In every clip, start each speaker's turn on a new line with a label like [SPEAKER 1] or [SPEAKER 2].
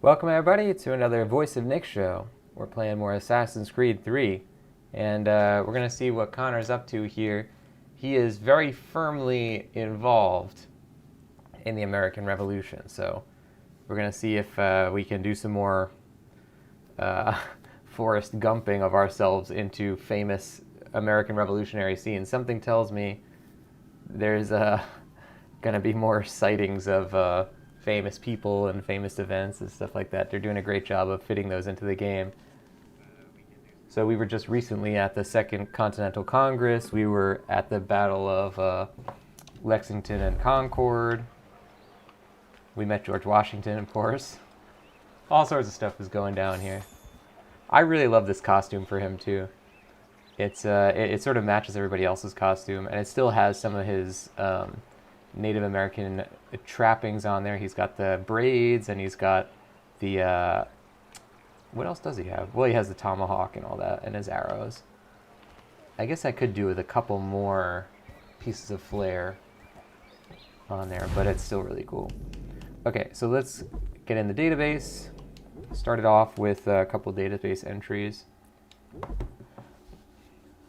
[SPEAKER 1] Welcome everybody to another Voice of Nick show. We're playing more Assassin's Creed 3, and we're going to see what Connor's up to here. He is very firmly involved in the American Revolution, so we're going to see if we can do some more Forrest Gumping of ourselves into famous American revolutionary scenes. Something tells me there's going to be more sightings of famous people and famous events and stuff like that. They're doing a great job of fitting those into the game. So we were just recently at the Second Continental Congress. We were at the Battle of Lexington and Concord. We met George Washington, of course. All sorts of stuff was going down here. I really love this costume for him too. It sort of matches everybody else's costume, and it still has some of his Native American trappings on there. He's got the braids, and he's got the what else does he have? Well, he has the tomahawk and all that, and his arrows. I guess I could do with a couple more pieces of flair on there, but it's still really cool. Okay, so let's get in the database. Started off with a couple database entries.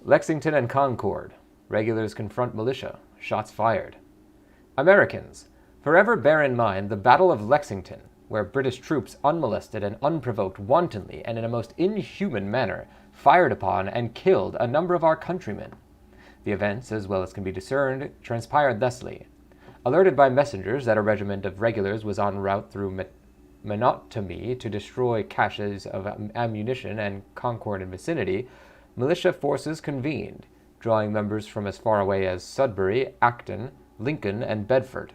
[SPEAKER 1] Lexington and Concord. Regulars confront militia. Shots fired. Americans, forever bear in mind the Battle of Lexington, where British troops unmolested and unprovoked wantonly and in a most inhuman manner fired upon and killed a number of our countrymen. The events, as well as can be discerned, transpired thusly. Alerted by messengers that a regiment of regulars was en route through Monotamy to destroy caches of ammunition and Concord and vicinity, militia forces convened, drawing members from as far away as Sudbury, Acton, Lincoln, and Bedford.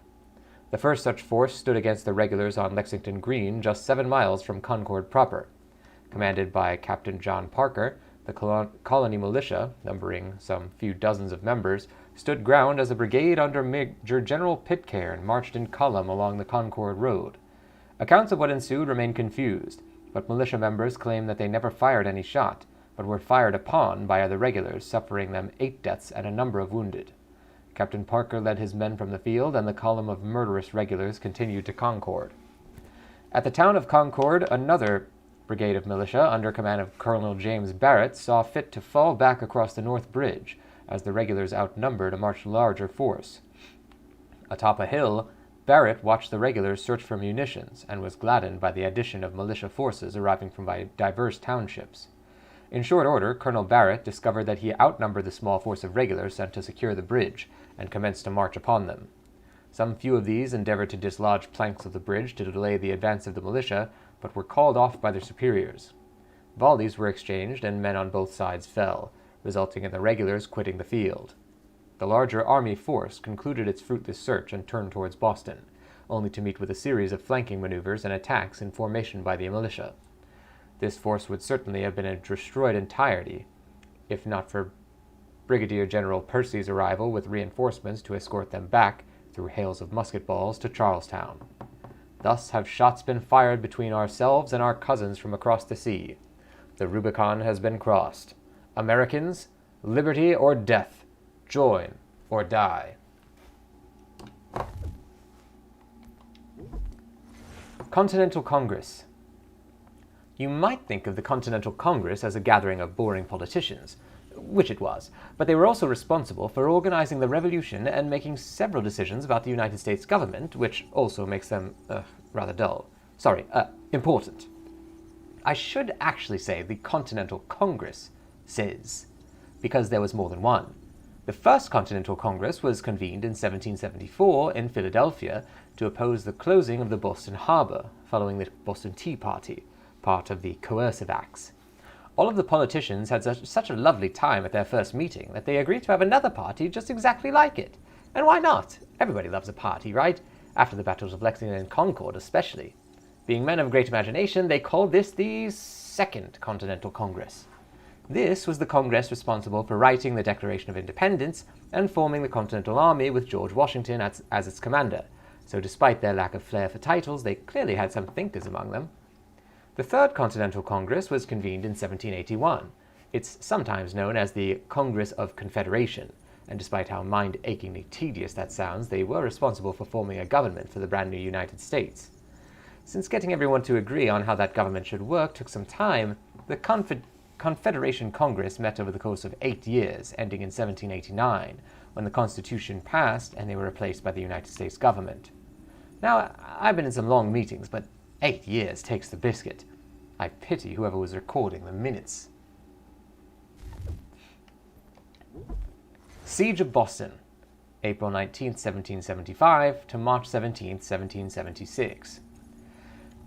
[SPEAKER 1] The first such force stood against the regulars on Lexington Green, just 7 miles from Concord proper. Commanded by Captain John Parker, the colony militia, numbering some few dozens of members, stood ground as a brigade under Major General Pitcairn marched in column along the Concord road. Accounts of what ensued remain confused, but militia members claim that they never fired any shot, but were fired upon by the regulars, suffering them 8 deaths and a number of wounded. Captain Parker led his men from the field, and the column of murderous regulars continued to Concord. At the town of Concord, another brigade of militia, under command of Colonel James Barrett, saw fit to fall back across the North Bridge, as the regulars outnumbered a much larger force. Atop a hill, Barrett watched the regulars search for munitions, and was gladdened by the addition of militia forces arriving from diverse townships. In short order, Colonel Barrett discovered that he outnumbered the small force of regulars sent to secure the bridge, and commenced to march upon them. Some few of these endeavored to dislodge planks of the bridge to delay the advance of the militia, but were called off by their superiors. Volleys were exchanged, and men on both sides fell, resulting in the regulars quitting the field. The larger army force concluded its fruitless search and turned towards Boston, only to meet with a series of flanking maneuvers and attacks in formation by the militia. This force would certainly have been destroyed entirely, if not for Brigadier General Percy's arrival with reinforcements to escort them back, through hails of musket balls, to Charlestown. Thus have shots been fired between ourselves and our cousins from across the sea. The Rubicon has been crossed. Americans, liberty or death, join or die. Continental Congress. You might think of the Continental Congress as a gathering of boring politicians, which it was, but they were also responsible for organizing the revolution and making several decisions about the United States government, which also makes them rather dull. Important. I should actually say the Continental Congress says, because there was more than one. The first Continental Congress was convened in 1774 in Philadelphia to oppose the closing of the Boston Harbor, following the Boston Tea Party, part of the Coercive Acts. All of the politicians had such a lovely time at their first meeting that they agreed to have another party just exactly like it. And why not? Everybody loves a party, right? After the battles of Lexington and Concord especially. Being men of great imagination, they called this the Second Continental Congress. This was the Congress responsible for writing the Declaration of Independence and forming the Continental Army with George Washington as its commander. So despite their lack of flair for titles, they clearly had some thinkers among them. The Third Continental Congress was convened in 1781. It's sometimes known as the Congress of Confederation, and despite how mind-achingly tedious that sounds, they were responsible for forming a government for the brand new United States. Since getting everyone to agree on how that government should work took some time, the Confederation Congress met over the course of 8 years, ending in 1789, when the Constitution passed and they were replaced by the United States government. Now, I've been in some long meetings, but 8 years takes the biscuit. I pity whoever was recording the minutes. Siege of Boston, April 19, 1775 to March 17, 1776.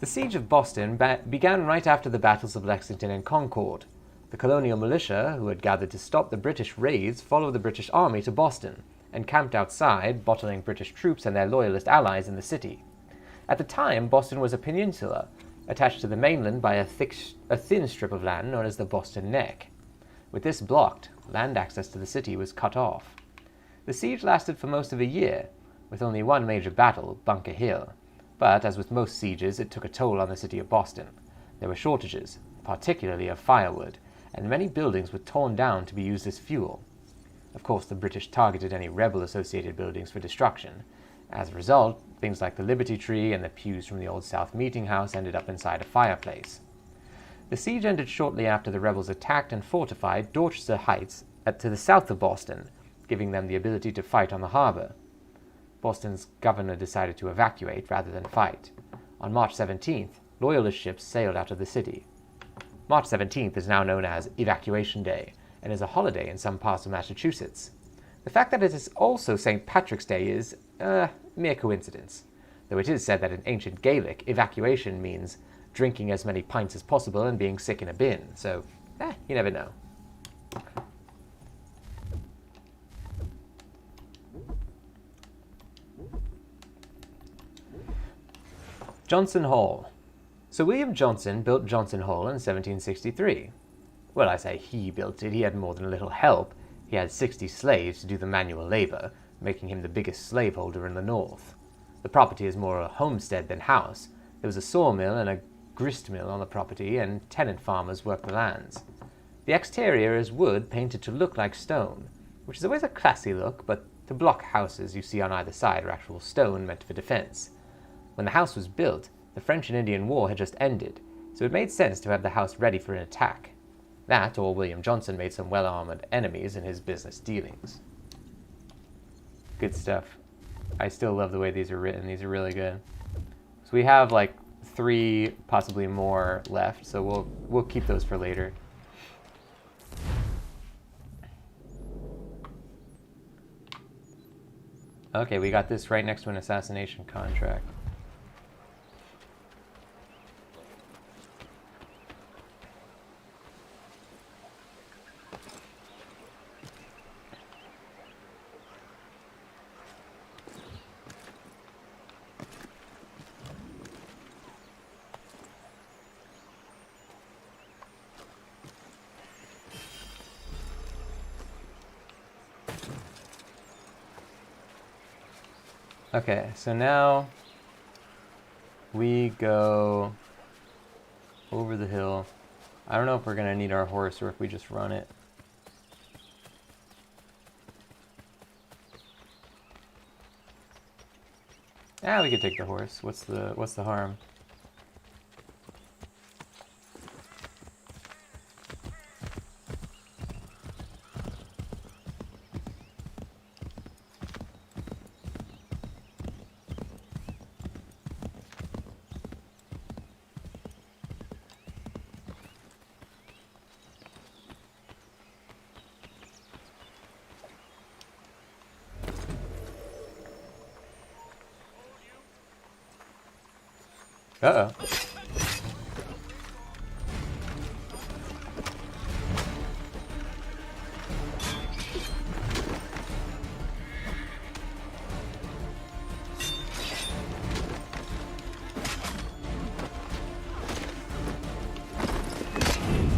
[SPEAKER 1] The Siege of Boston began right after the battles of Lexington and Concord. The colonial militia, who had gathered to stop the British raids, followed the British army to Boston and camped outside, bottling British troops and their loyalist allies in the city. At the time, Boston was a peninsula, attached to the mainland by a thin strip of land known as the Boston Neck. With this blocked, land access to the city was cut off. The siege lasted for most of a year, with only one major battle, Bunker Hill. But, as with most sieges, it took a toll on the city of Boston. There were shortages, particularly of firewood, and many buildings were torn down to be used as fuel. Of course, the British targeted any rebel-associated buildings for destruction. As a result, things like the Liberty Tree and the pews from the Old South Meeting House ended up inside a fireplace. The siege ended shortly after the rebels attacked and fortified Dorchester Heights to the south of Boston, giving them the ability to fight on the harbor. Boston's governor decided to evacuate rather than fight. On March 17th, Loyalist ships sailed out of the city. March 17th is now known as Evacuation Day and is a holiday in some parts of Massachusetts. The fact that it is also St. Patrick's Day is mere coincidence, though it is said that in ancient Gaelic, evacuation means drinking as many pints as possible and being sick in a bin, so you never know. Johnson Hall. Sir William Johnson built Johnson Hall in 1763. Well, I say he built it, he had more than a little help. He had 60 slaves to do the manual labor, making him the biggest slaveholder in the North. The property is more a homestead than house. There was a sawmill and a grist mill on the property, and tenant farmers worked the lands. The exterior is wood painted to look like stone, which is always a classy look, but the block houses you see on either side are actual stone meant for defense. When the house was built, the French and Indian War had just ended, so it made sense to have the house ready for an attack. That, or William Johnson made some well-armored enemies in his business dealings. Good stuff. I still love the way these are written. These are really good. So we have like 3, possibly more left, so we'll keep those for later. Okay, we got this right next to an assassination contract. Okay, so now we go over the hill. I don't know if we're going to need our horse or if we just run it. We could take the horse. What's the harm? Uh-oh.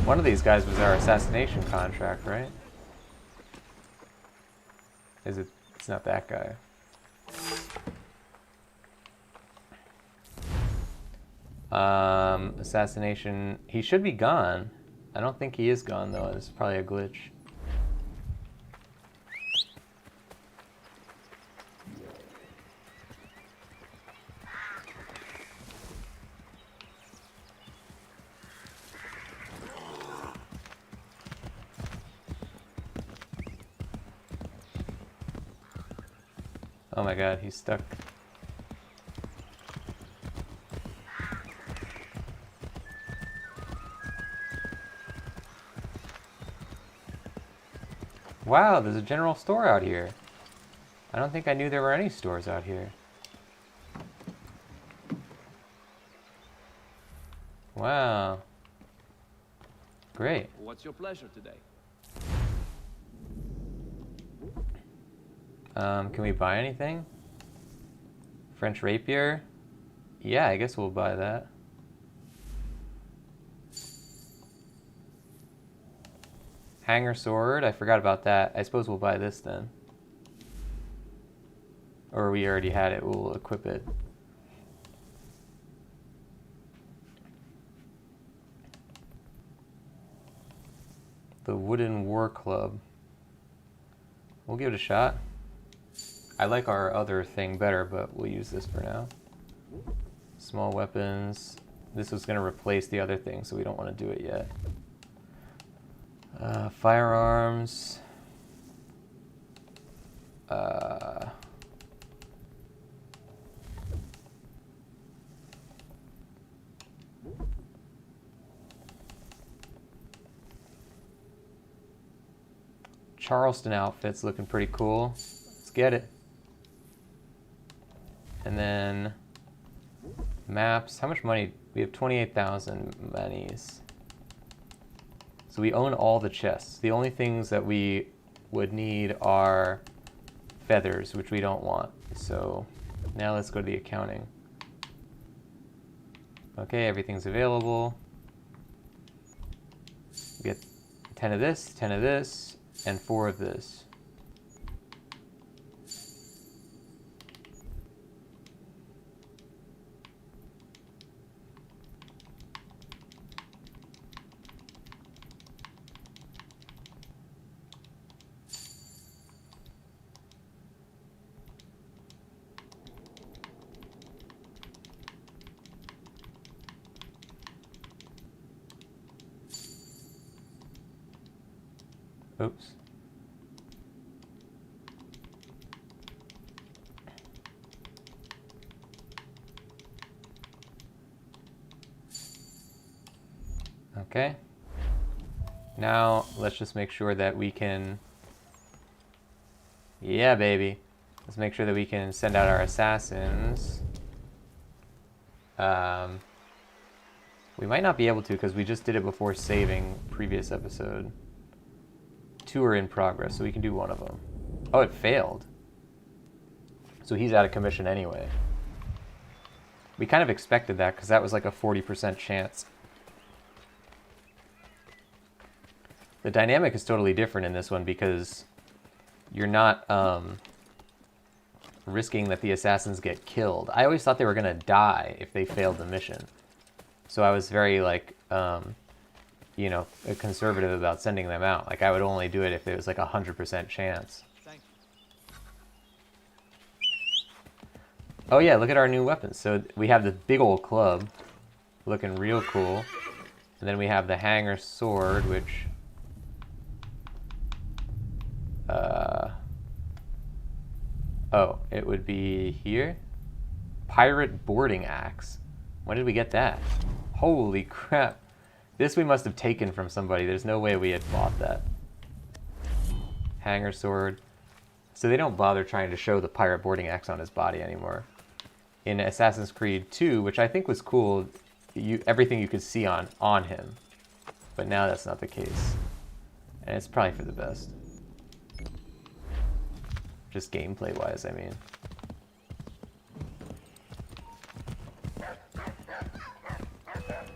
[SPEAKER 1] One of these guys was our assassination contract, right? Is it? It's not that guy. Assassination. He should be gone. I don't think he is gone, though. This is probably a glitch. Oh my god, he's stuck. Wow, there's a general store out here. I don't think I knew there were any stores out here. Wow. Great.
[SPEAKER 2] What's your pleasure today?
[SPEAKER 1] Can we buy anything? French rapier? Yeah, I guess we'll buy that. Hanger sword, I forgot about that. I suppose we'll buy this then. Or we already had it, we'll equip it. The wooden war club. We'll give it a shot. I like our other thing better, but we'll use this for now. Small weapons. This was going to replace the other thing, so we don't want to do it yet. Firearms. Charleston outfit's looking pretty cool. Let's get it. And then maps. How much money? We have 28,000 monies. So we own all the chests. The only things that we would need are feathers, which we don't want. So now let's go to the accounting. Okay, everything's available. We get 10 of this, 10 of this, and 4 of this. Oops. Okay. Now let's just make sure that we can... Yeah, baby. Let's make sure that we can send out our assassins. We might not be able to because we just did it before saving previous episode. 2 are in progress, so we can do 1 of them. Oh, it failed. So he's out of commission anyway. We kind of expected that because that was like a 40% chance. The dynamic is totally different in this one because you're not risking that the assassins get killed. I always thought they were going to die if they failed the mission. So I was very, like, you know, conservative about sending them out. Like, I would only do it if it was like a 100% chance.
[SPEAKER 2] Thank you.
[SPEAKER 1] Oh yeah, look at our new weapons. So we have the big old club, looking real cool. And then we have the hanger sword, which... oh, it would be here? Pirate boarding axe. When did we get that? Holy crap. This we must have taken from somebody. There's no way we had bought that. Hanger sword. So they don't bother trying to show the pirate boarding axe on his body anymore. In Assassin's Creed 2, which I think was cool, everything you could see on him. But now that's not the case. And it's probably for the best. Just gameplay-wise, I mean.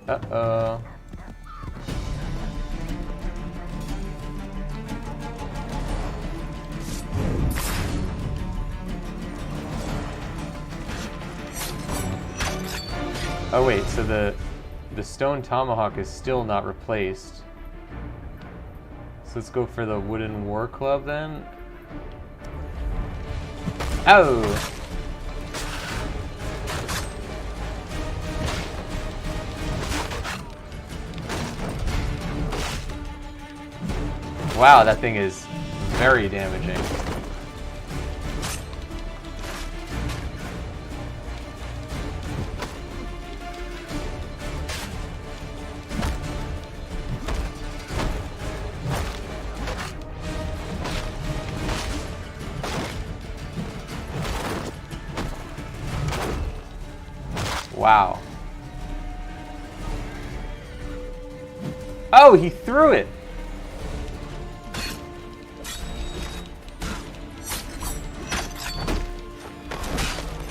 [SPEAKER 1] Uh-oh. Oh wait, so the stone tomahawk is still not replaced. So let's go for the wooden war club then. Oh! Wow, that thing is very damaging. Wow. Oh, he threw it!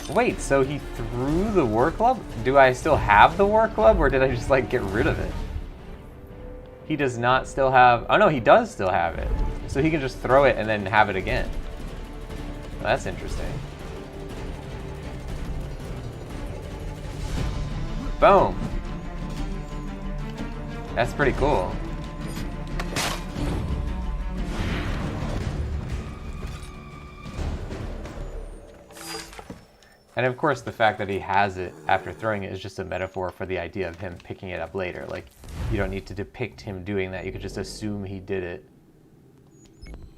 [SPEAKER 1] Wait, so he threw the war club? Do I still have the war club, or did I just, like, get rid of it? He does not still have... Oh, no, he does still have it. So he can just throw it and then have it again. Well, that's interesting. Boom. That's pretty cool. And of course, the fact that he has it after throwing it is just a metaphor for the idea of him picking it up later. Like, you don't need to depict him doing that. You could just assume he did it.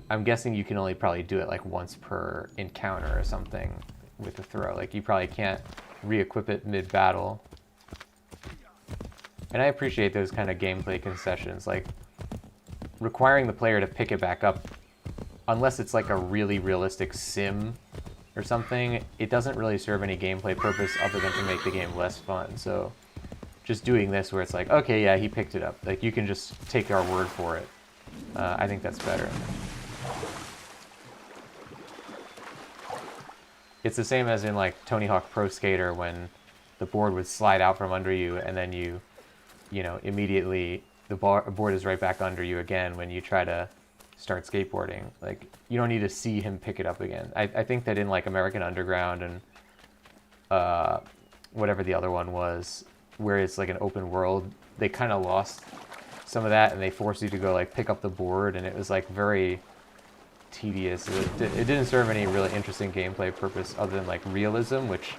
[SPEAKER 1] I'm guessing you can only probably do it like once per encounter or something with the throw. Like, you probably can't re-equip it mid-battle. And I appreciate those kind of gameplay concessions, like requiring the player to pick it back up, unless it's like a really realistic sim or something, it doesn't really serve any gameplay purpose other than to make the game less fun. So just doing this where it's like, okay, yeah, he picked it up. Like, you can just take our word for it. I think that's better. It's the same as in like Tony Hawk Pro Skater, when the board would slide out from under you and then you know, immediately the board is right back under you again when you try to start skateboarding. Like, you don't need to see him pick it up again. I think that in like American Underground and whatever the other one was, where it's like an open world, they kind of lost some of that and they forced you to go like pick up the board, and it was like very tedious. It didn't serve any really interesting gameplay purpose other than like realism, which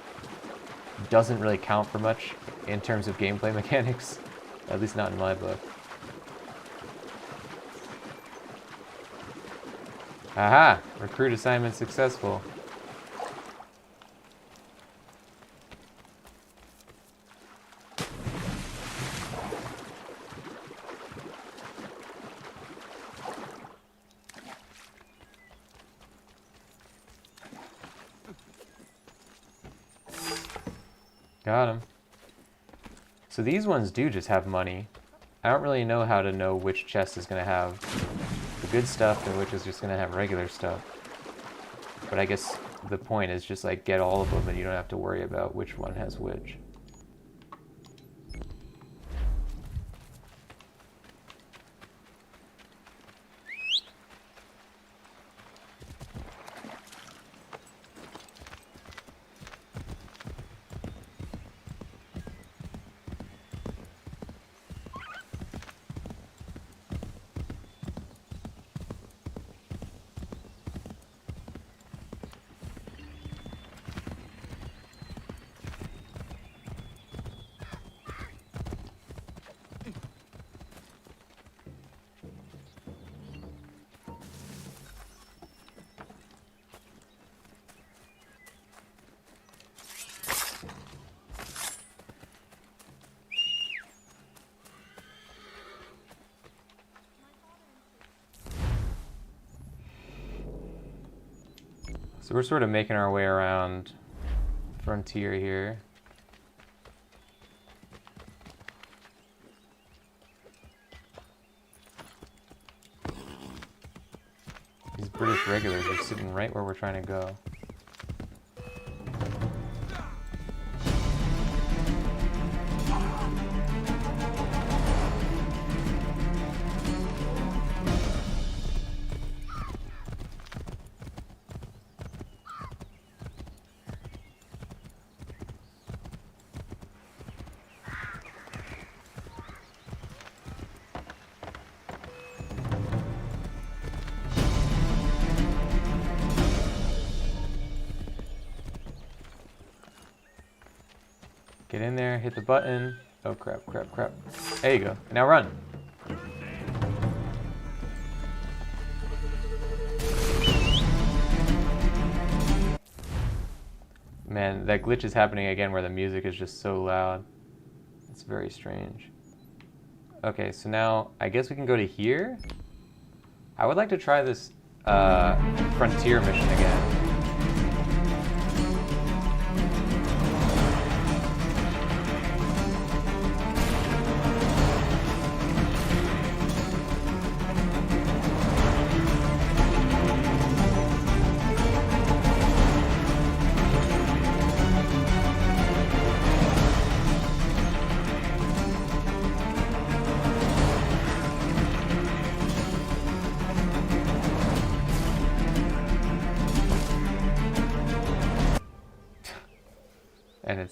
[SPEAKER 1] doesn't really count for much in terms of gameplay mechanics. At least not in my book. Aha! Recruit assignment successful. Got him. So these ones do just have money. I don't really know how to know which chest is going to have the good stuff and which is just going to have regular stuff. But I guess the point is just like get all of them and you don't have to worry about which one has which. So we're sort of making our way around Frontier here. These British regulars are sitting right where we're trying to go. Get in there, hit the button. Oh crap, crap, crap. There you go. Now run. Man, that glitch is happening again where the music is just so loud. It's very strange. Okay, so now I guess we can go to here. I would like to try this Frontier mission again.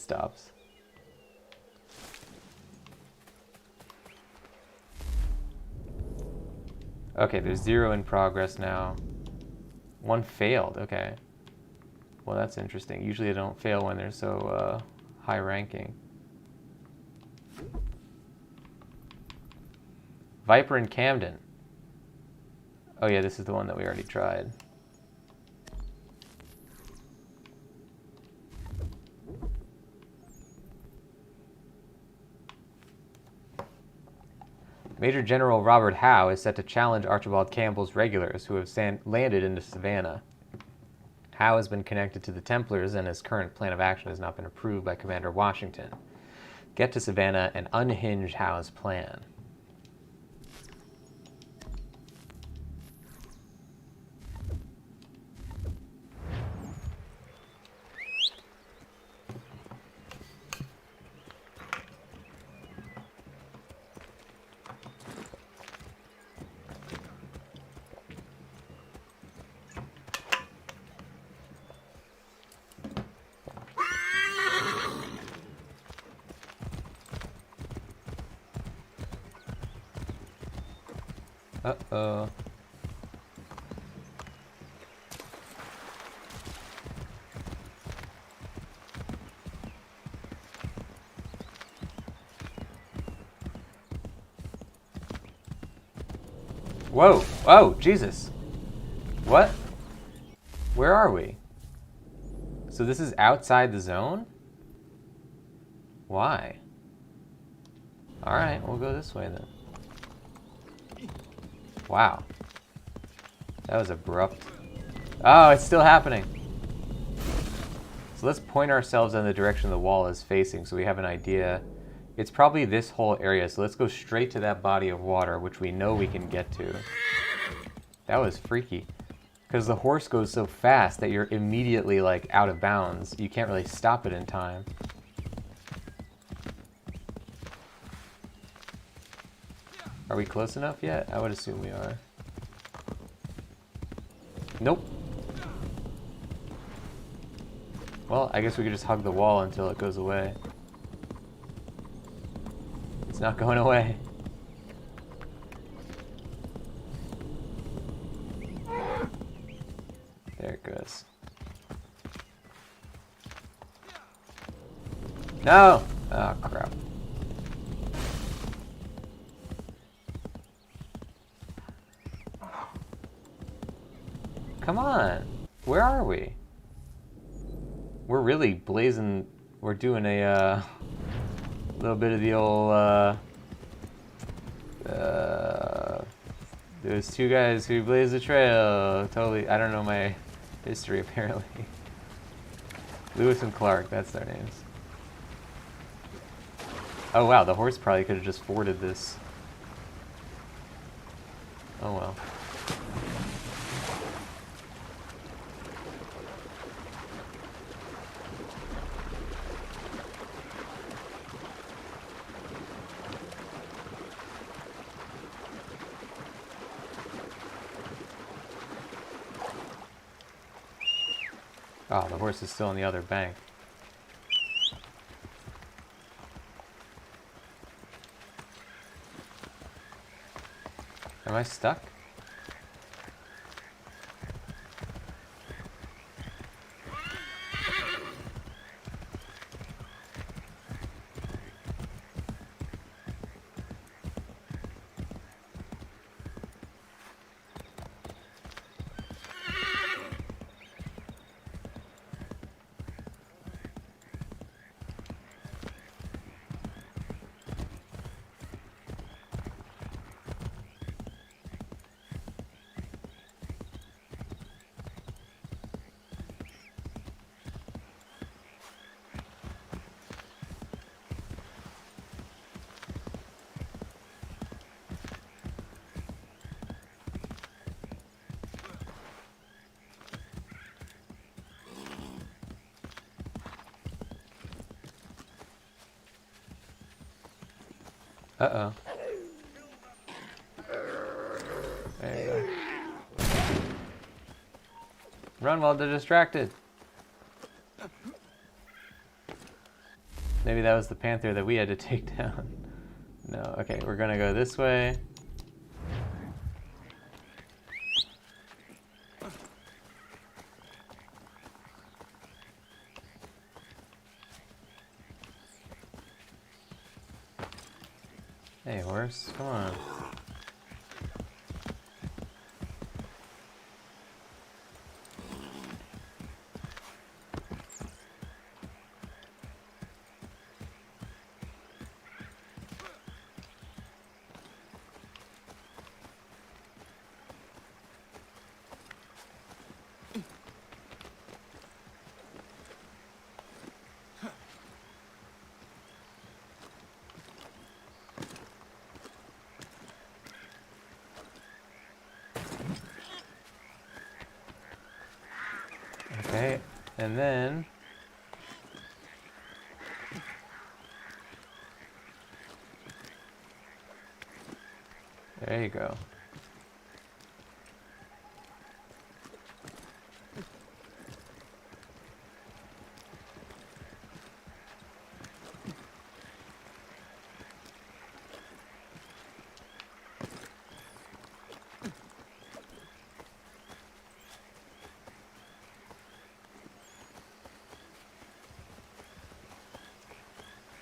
[SPEAKER 1] stops. Okay, there's 0 in progress now. 1 failed, okay. Well, that's interesting. Usually they don't fail when they're so high ranking. Viper in Camden. Oh yeah, this is the one that we already tried. Major General Robert Howe is set to challenge Archibald Campbell's regulars who have landed into Savannah. Howe has been connected to the Templars and his current plan of action has not been approved by Commander Washington. Get to Savannah and unhinge Howe's plan. Uh-oh. Whoa! Oh, Jesus! What? Where are we? So this is outside the zone? Why? Alright, we'll go this way then. Wow. That was abrupt. Oh, it's still happening. So let's point ourselves in the direction the wall is facing so we have an idea. It's probably this whole area, so let's go straight to that body of water, which we know we can get to. That was freaky. Because the horse goes so fast that you're immediately, like, out of bounds. You can't really stop it in time. Are we close enough yet? I would assume we are. Nope. Well, I guess we could just hug the wall until it goes away. It's not going away. There it goes. No! Oh, crap. Come on! Where are we? We're really blazing. We're doing a little bit of the old there's 2 guys who blaze the trail. Totally, I don't know my history apparently. Lewis and Clark, that's their names. Oh wow, the horse probably could have just forded this. Oh well. Oh, the horse is still on the other bank. Am I stuck? Uh-oh. There you go. Run while they're distracted. maybe that was the panther that we had to take down. No, okay, we're gonna go this way. Hey, horse, come on. Okay, and then there you go.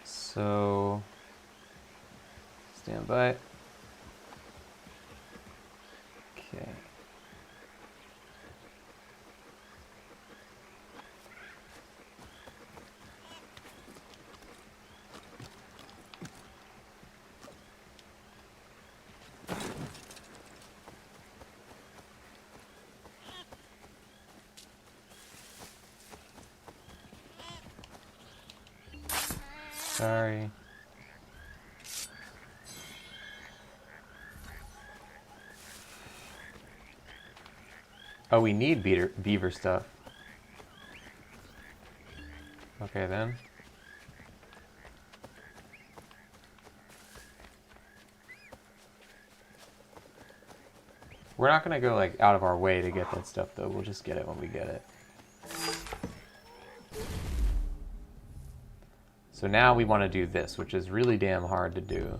[SPEAKER 1] So, stand by. Okay. Sorry. Oh, we need beaver stuff. Okay, then. We're not gonna go, like, out of our way to get that stuff, though. We'll just get it when we get it. So now we want to do this, which is really damn hard to do.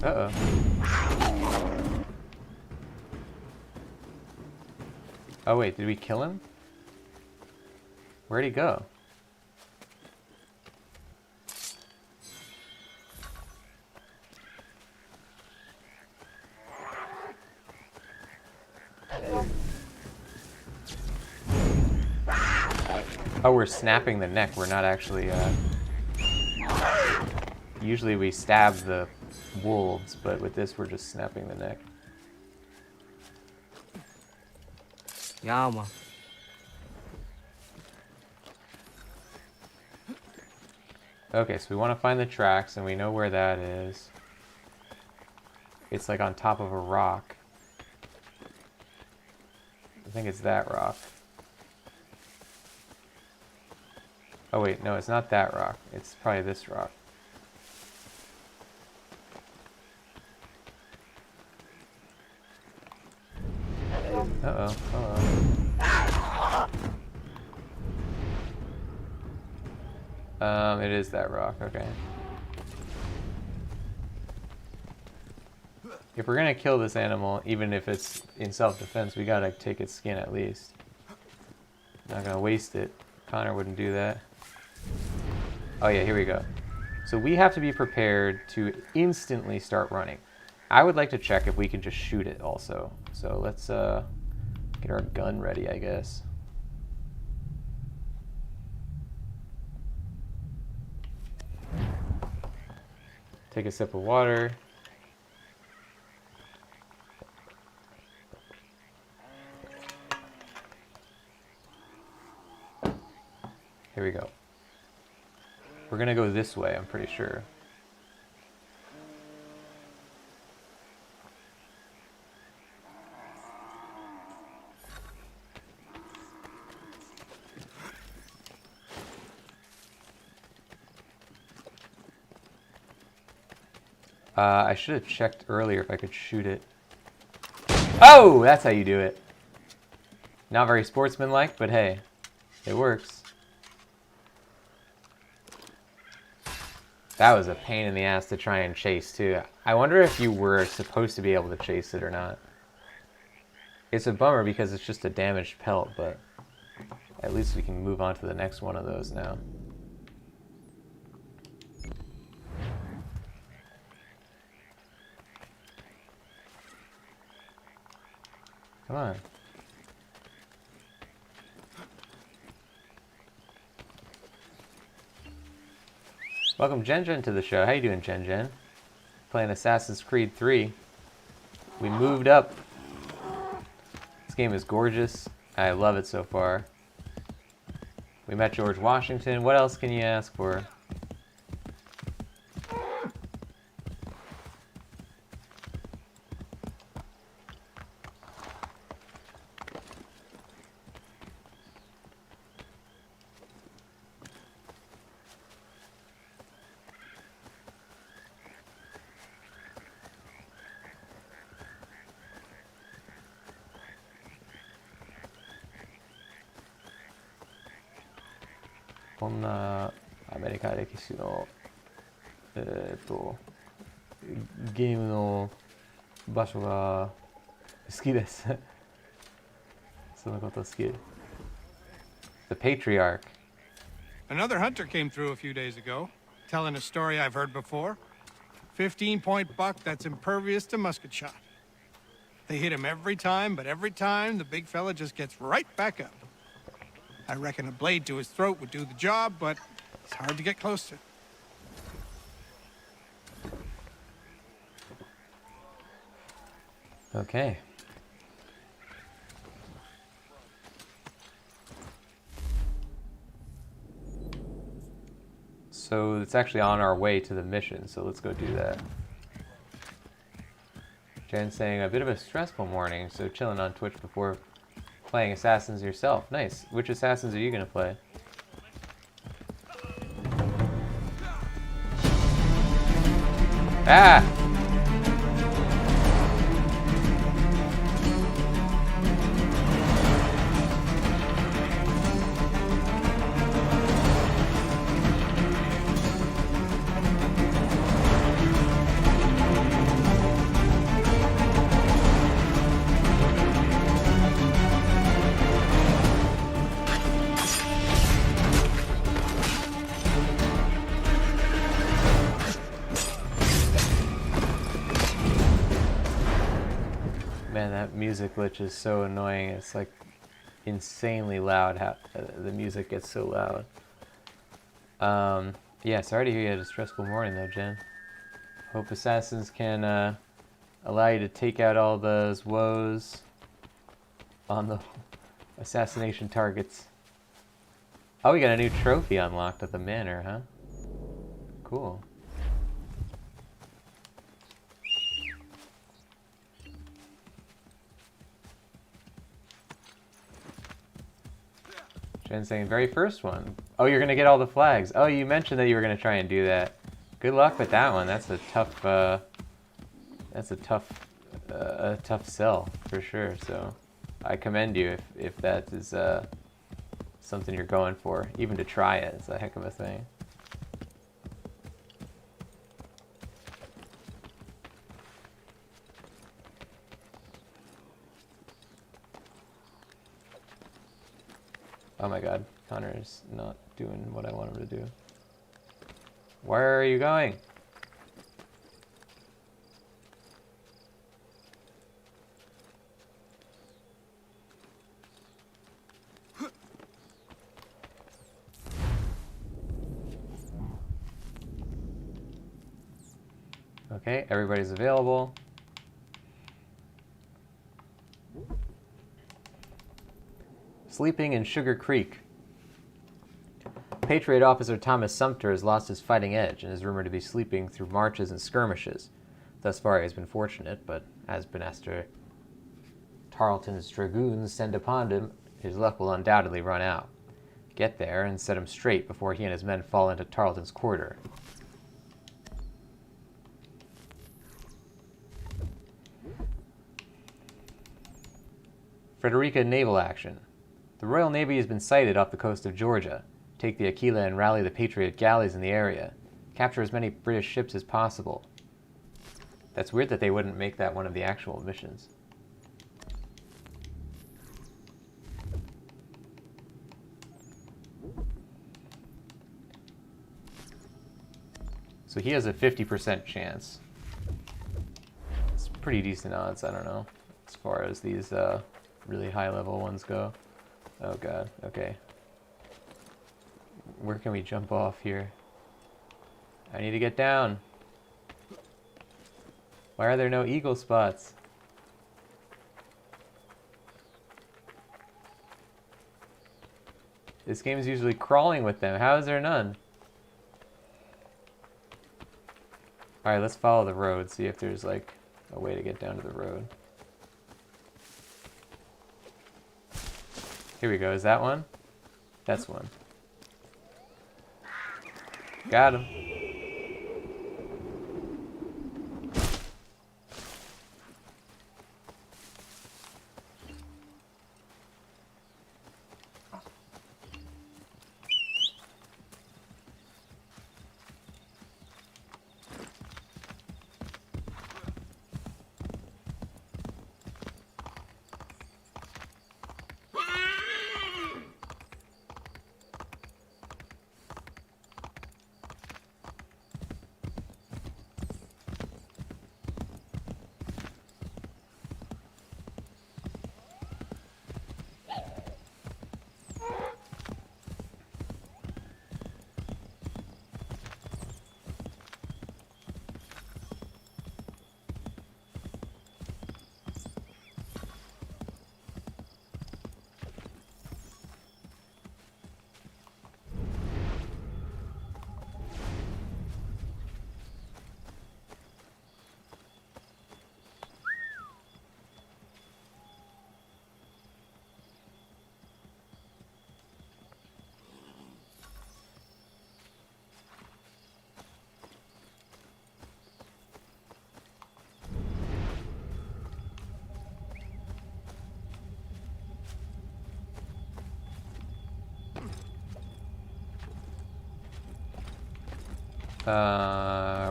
[SPEAKER 1] Uh-oh. Oh wait, did we kill him? Where'd he go? Oh, we're snapping the neck. We're not actually, usually we stab the wolves, but with this we're just snapping the neck.
[SPEAKER 3] Yama.
[SPEAKER 1] Okay, so we want to find the tracks, and we know where that is. It's like on top of a rock. I think it's that rock. Oh wait, no, it's not that rock. It's probably this rock. Uh-oh, uh-oh. It is that rock, okay. If we're gonna kill this animal, even if it's in self-defense, we gotta take its skin at least. Not gonna waste it. Connor wouldn't do that. Oh yeah, here we go. So we have to be prepared to instantly start running. I would like to check if we can just shoot it also. So let's get our gun ready, I guess. Take a sip of water. Here we go. We're gonna go this way, I'm pretty sure. I should have checked earlier if I could shoot it. Oh, that's how you do it. Not very sportsmanlike, but hey, it works. That was a pain in the ass to try and chase, too. I wonder if you were supposed to be able to chase it or not. It's a bummer because it's just a damaged pelt, but at least we can move on to the next one of those now. Come on. Welcome Jen Jen to the show. How you doing, Jen Jen? Playing Assassin's Creed 3. We moved up. This game is gorgeous. I love it so far. We met George Washington. What else can you ask for? The Patriarch.
[SPEAKER 4] Another hunter came through a few days ago, telling a story I've heard before. 15-point buck that's impervious to musket shot. They hit him every time, but every time the big fella just gets right back up. I reckon a blade to his throat would do the job, but it's hard to get close to.
[SPEAKER 1] Okay. So it's actually on our way to the mission, so let's go do that. Jen's saying a bit of a stressful morning, so chilling on Twitch before playing Assassins yourself. Nice. Which Assassins are you gonna play? Ah! Man, that music glitch is so annoying. It's like insanely loud how the music gets so loud. Yeah, sorry to hear you had a stressful morning though, Jen. Hope Assassins can allow you to take out all those woes on the assassination targets. Oh, we got a new trophy unlocked at the manor, huh? Cool. Jen's saying, very first one. Oh, you're gonna get all the flags. Oh, you mentioned that you were gonna try and do that. Good luck with that one. That's a tough, tough sell for sure. So, I commend you if that is something you're going for. Even to try it, it's a heck of a thing. Oh my god, Connor is not doing what I want him to do. Where are you going? Okay, everybody's available. Sleeping in Sugar Creek. Patriot officer Thomas Sumter has lost his fighting edge and is rumored to be sleeping through marches and skirmishes. Thus far he has been fortunate, but as Banastre Tarleton's dragoons send upon him, his luck will undoubtedly run out. Get there and set him straight before he and his men fall into Tarleton's quarter. Frederica naval action. The Royal Navy has been sighted off the coast of Georgia. Take the Aquila and rally the Patriot galleys in the area. Capture as many British ships as possible. That's weird that they wouldn't make that one of the actual missions. So he has a 50% chance. It's pretty decent odds, I don't know, as far as these really high-level ones go. Oh god, okay. Where can we jump off here? I need to get down. Why are there no eagle spots? This game is usually crawling with them. How is there none? Alright, let's follow the road, see if there's like a way to get down to the road. Here we go, is that one? That's one. Got him.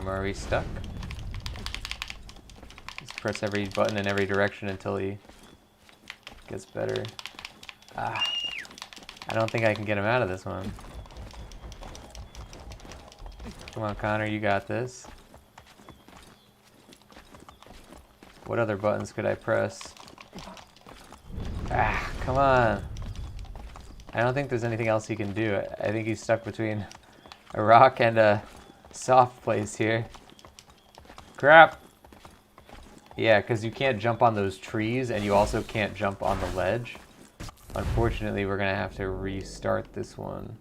[SPEAKER 1] Are we stuck? Just press every button in every direction until he gets better. Ah, I don't think I can get him out of this one. Come on, Connor, you got this. What other buttons could I press? Ah, come on. I don't think there's anything else he can do. I think he's stuck between a rock and a soft place here. Crap! Yeah, because you can't jump on those trees, and you also can't jump on the ledge. Unfortunately, we're going to have to restart this one.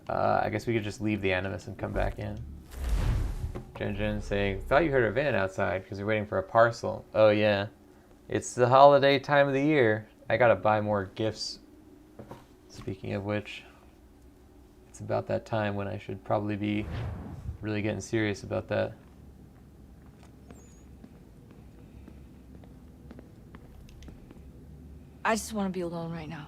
[SPEAKER 1] I guess we could just leave the Animus and come back in. Jen saying, thought you heard a van outside because you're waiting for a parcel. Oh yeah. It's the holiday time of the year. I gotta buy more gifts. Speaking of which, it's about that time when I should probably be really getting serious about that.
[SPEAKER 5] I just want to be alone right now.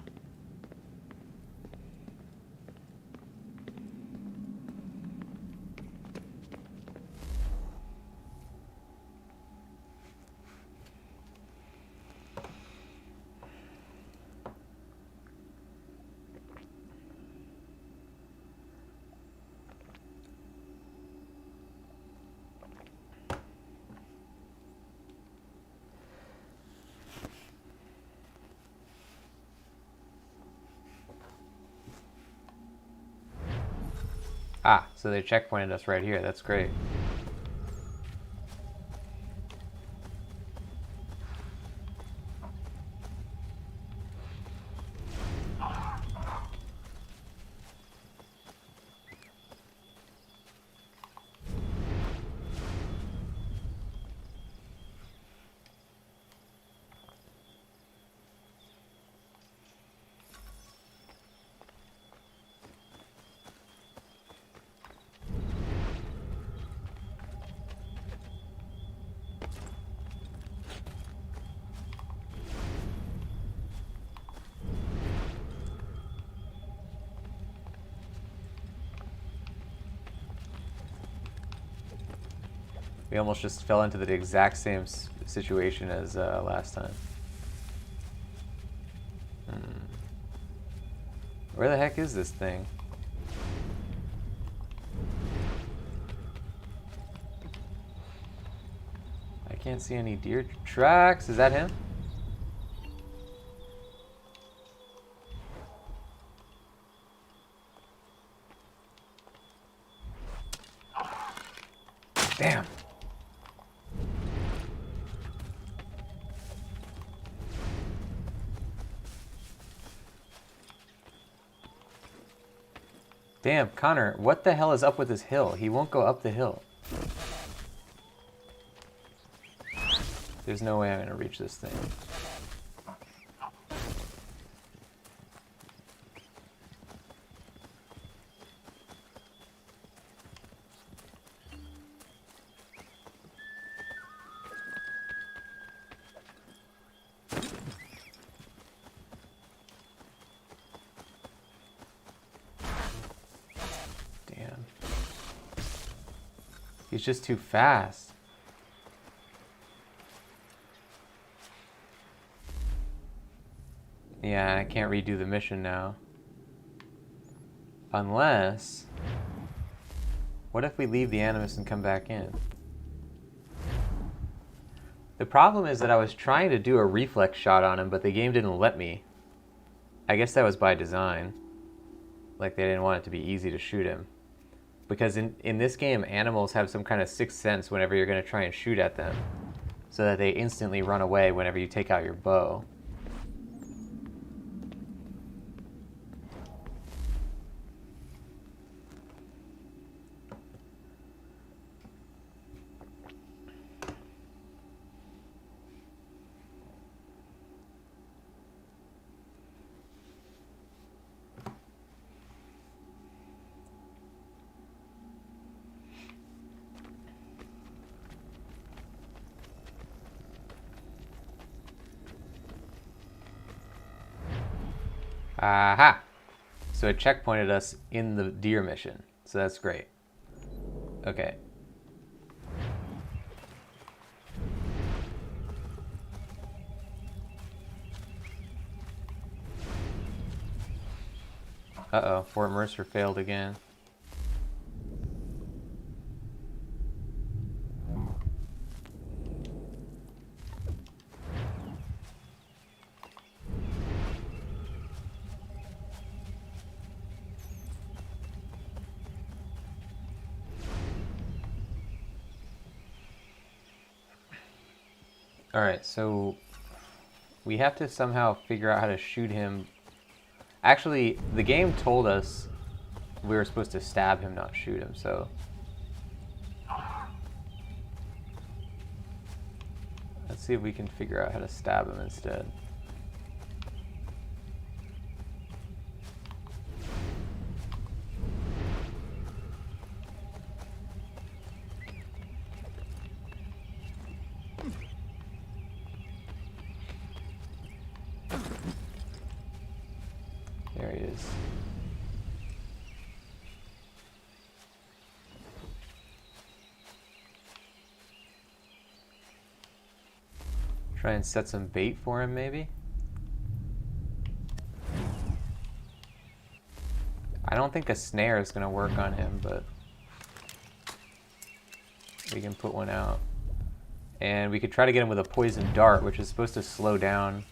[SPEAKER 1] Ah, so they checkpointed us right here. That's great. We almost just fell into the exact same situation as last time. Where the heck is this thing? I can't see any deer tracks. Is that him? Damn. Damn, Connor, what the hell is up with this hill? He won't go up the hill. There's no way I'm gonna reach this thing. Damn. He's just too fast. Yeah, I can't redo the mission now. Unless... What if we leave the Animus and come back in? The problem is that I was trying to do a reflex shot on him, but the game didn't let me. I guess that was by design. Like, they didn't want it to be easy to shoot him. Because in this game, animals have some kind of sixth sense whenever you're going to try and shoot at them. So that they instantly run away whenever you take out your bow. Aha! So it checkpointed us in the deer mission. So that's great. Okay. Uh-oh, Fort Mercer failed again. Alright, so we have to somehow figure out how to shoot him. Actually, the game told us we were supposed to stab him, not shoot him, so... Let's see if we can figure out how to stab him instead. There he is. Try and set some bait for him, maybe? I don't think a snare is going to work on him, but we can put one out. And we could try to get him with a poison dart, which is supposed to slow down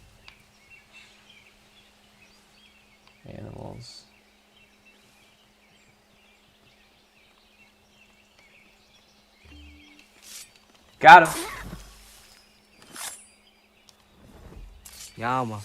[SPEAKER 1] animals. Got him!
[SPEAKER 3] Yeah, man.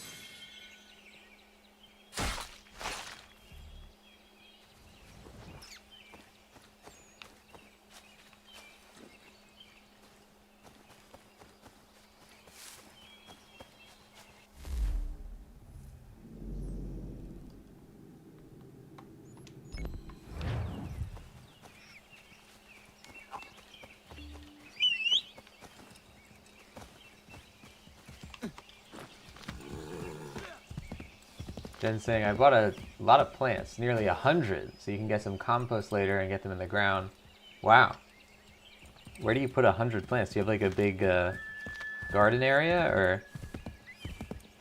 [SPEAKER 1] Jen's saying, I bought a lot of plants, nearly 100, so you can get some compost later and get them in the ground. Wow. Where do you put 100 plants? Do you have like a big garden area, or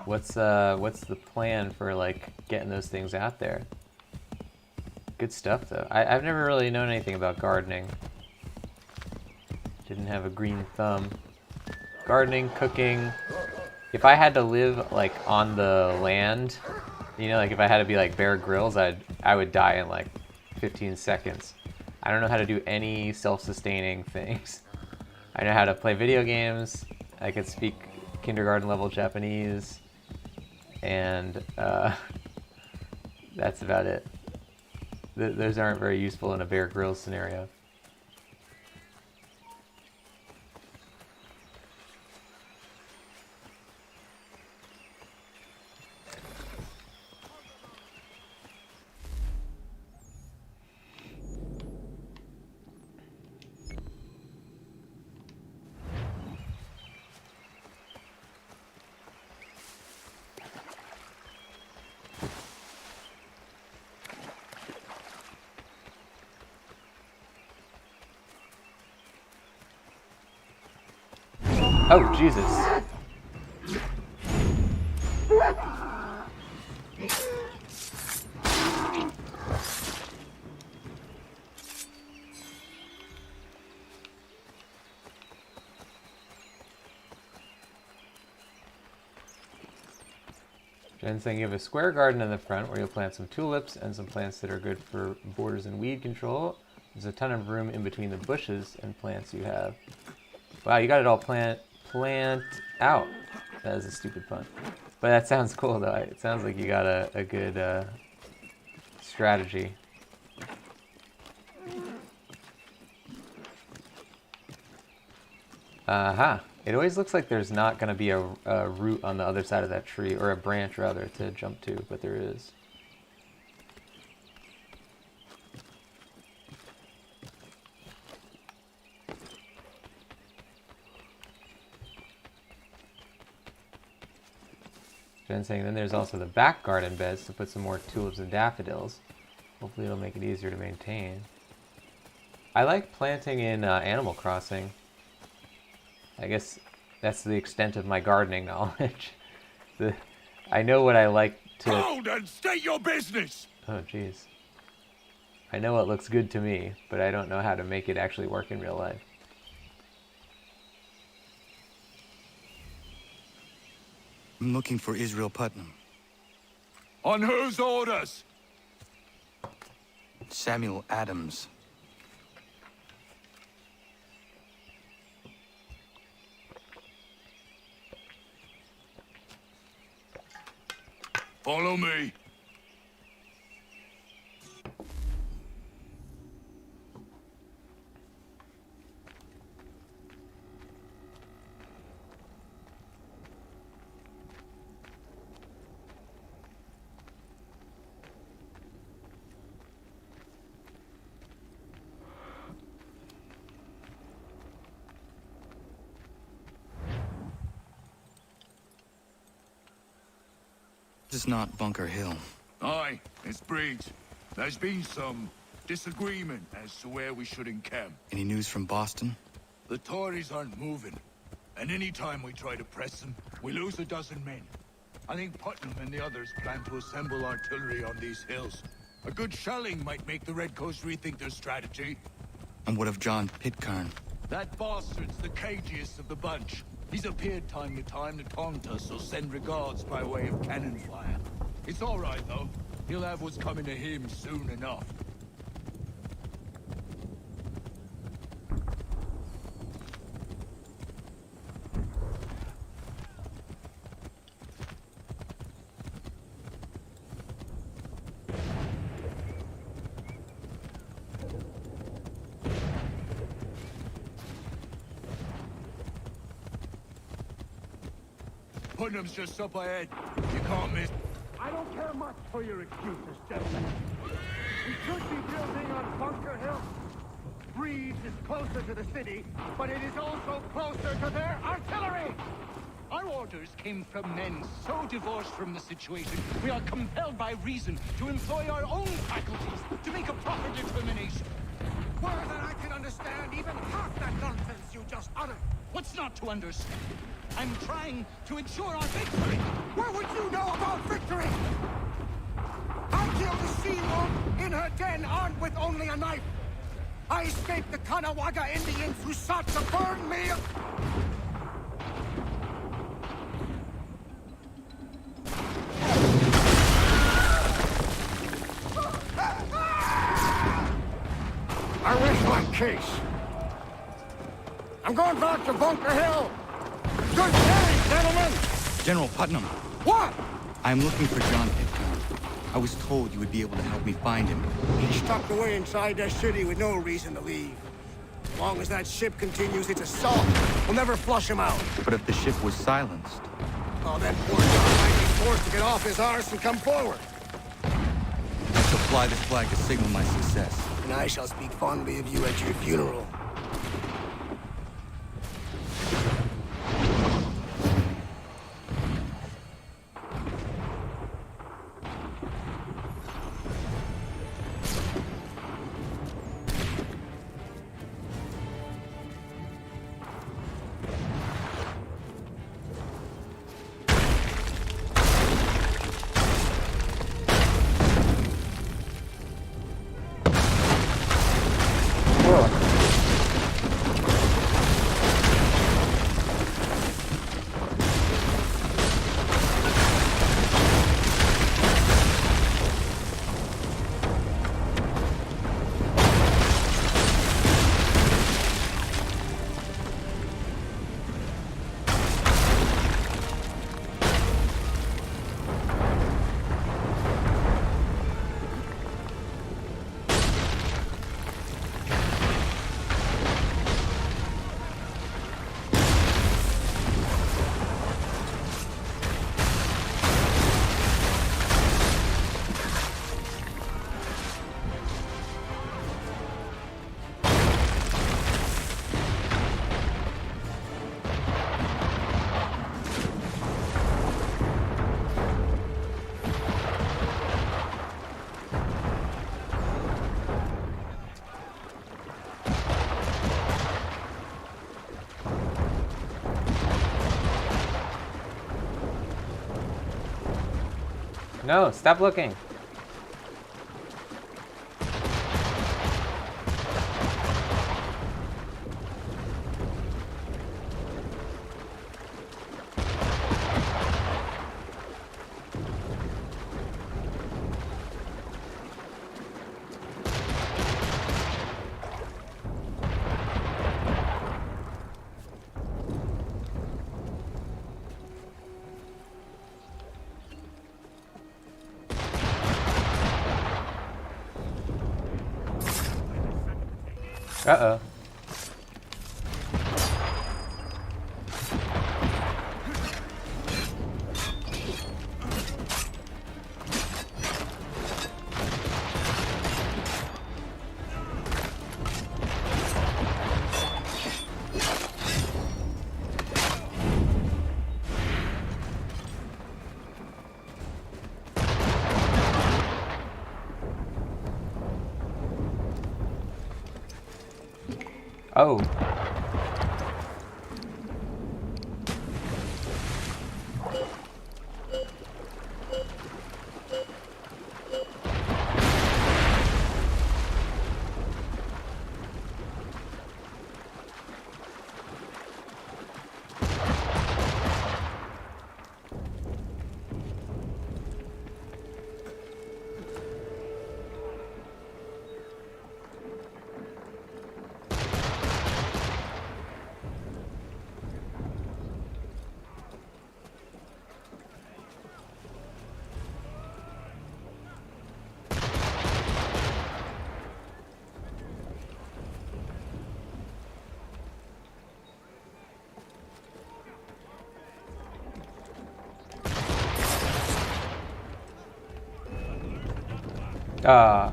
[SPEAKER 1] what's the plan for like getting those things out there? Good stuff though. I've never really known anything about gardening. Didn't have a green thumb. Gardening, cooking. If I had to live like on the land, you know, like if I had to be like Bear Grylls, I would die in like 15 seconds. I don't know how to do any self-sustaining things. I know how to play video games. I could speak kindergarten level Japanese, and that's about it. Those aren't very useful in a Bear Grylls scenario. Oh, Jesus. Jen's saying you have a square garden in the front where you'll plant some tulips and some plants that are good for borders and weed control. There's a ton of room in between the bushes and plants you have. Wow, you got it all plant out. That is a stupid pun. But that sounds cool though. It sounds like you got a good strategy. Aha. It always looks like there's not going to be a root on the other side of that tree, or a branch rather, to jump to, but there is. Jen's saying then there's also the back garden beds to put some more tulips and daffodils. Hopefully it'll make it easier to maintain. I like planting in Animal Crossing. I guess that's the extent of my gardening knowledge. I know what I like to...
[SPEAKER 6] Hold and state your business!
[SPEAKER 1] Oh, jeez. I know what looks good to me, but I don't know how to make it actually work in real life.
[SPEAKER 7] I'm looking for Israel Putnam.
[SPEAKER 6] On whose orders?
[SPEAKER 7] Samuel Adams.
[SPEAKER 6] Follow me.
[SPEAKER 7] This is not Bunker Hill.
[SPEAKER 6] Aye, it's Breach. There's been some disagreement as to where we should encamp.
[SPEAKER 7] Any news from Boston?
[SPEAKER 6] The Tories aren't moving, and any time we try to press them, we lose a dozen men. I think Putnam and the others plan to assemble artillery on these hills. A good shelling might make the Redcoats rethink their strategy.
[SPEAKER 7] And what of John Pitcairn?
[SPEAKER 6] That bastard's the cagiest of the bunch. He's appeared time to time to taunt us or send regards by way of cannon fire. It's all right, though. He'll have what's coming to him soon enough. Putnam's just up ahead. You can't miss.
[SPEAKER 8] I don't care much for your excuses, gentlemen. We could be building on Bunker Hill. Breeze is closer to the city, but it is also closer to their artillery!
[SPEAKER 9] Our orders came from men so divorced from the situation, we are compelled by reason to employ our own faculties to make a proper determination.
[SPEAKER 8] Word that I can understand even half that nonsense you just uttered.
[SPEAKER 9] What's not to understand? I'm trying to ensure our victory.
[SPEAKER 8] What would you know about victory? I killed a she-wolf in her den armed with only a knife. I escaped the Kanawha Indians who sought to burn me. I rest my case. I'm going back to Bunker Hill. Good day, gentlemen.
[SPEAKER 7] General Putnam,
[SPEAKER 8] What?
[SPEAKER 7] I'm looking for John Pitcairn. I was told you would be able to help me find him.
[SPEAKER 8] He's tucked away inside that city with no reason to leave. As long as that ship continues its assault, we'll never flush him out.
[SPEAKER 7] But if the ship was silenced,
[SPEAKER 8] Oh, then poor John might be forced to get off his arse and come forward.
[SPEAKER 7] I shall fly this flag to signal my success.
[SPEAKER 8] And I shall speak fondly of you at your funeral.
[SPEAKER 1] No, stop looking. Uh-oh. Oh. Ah.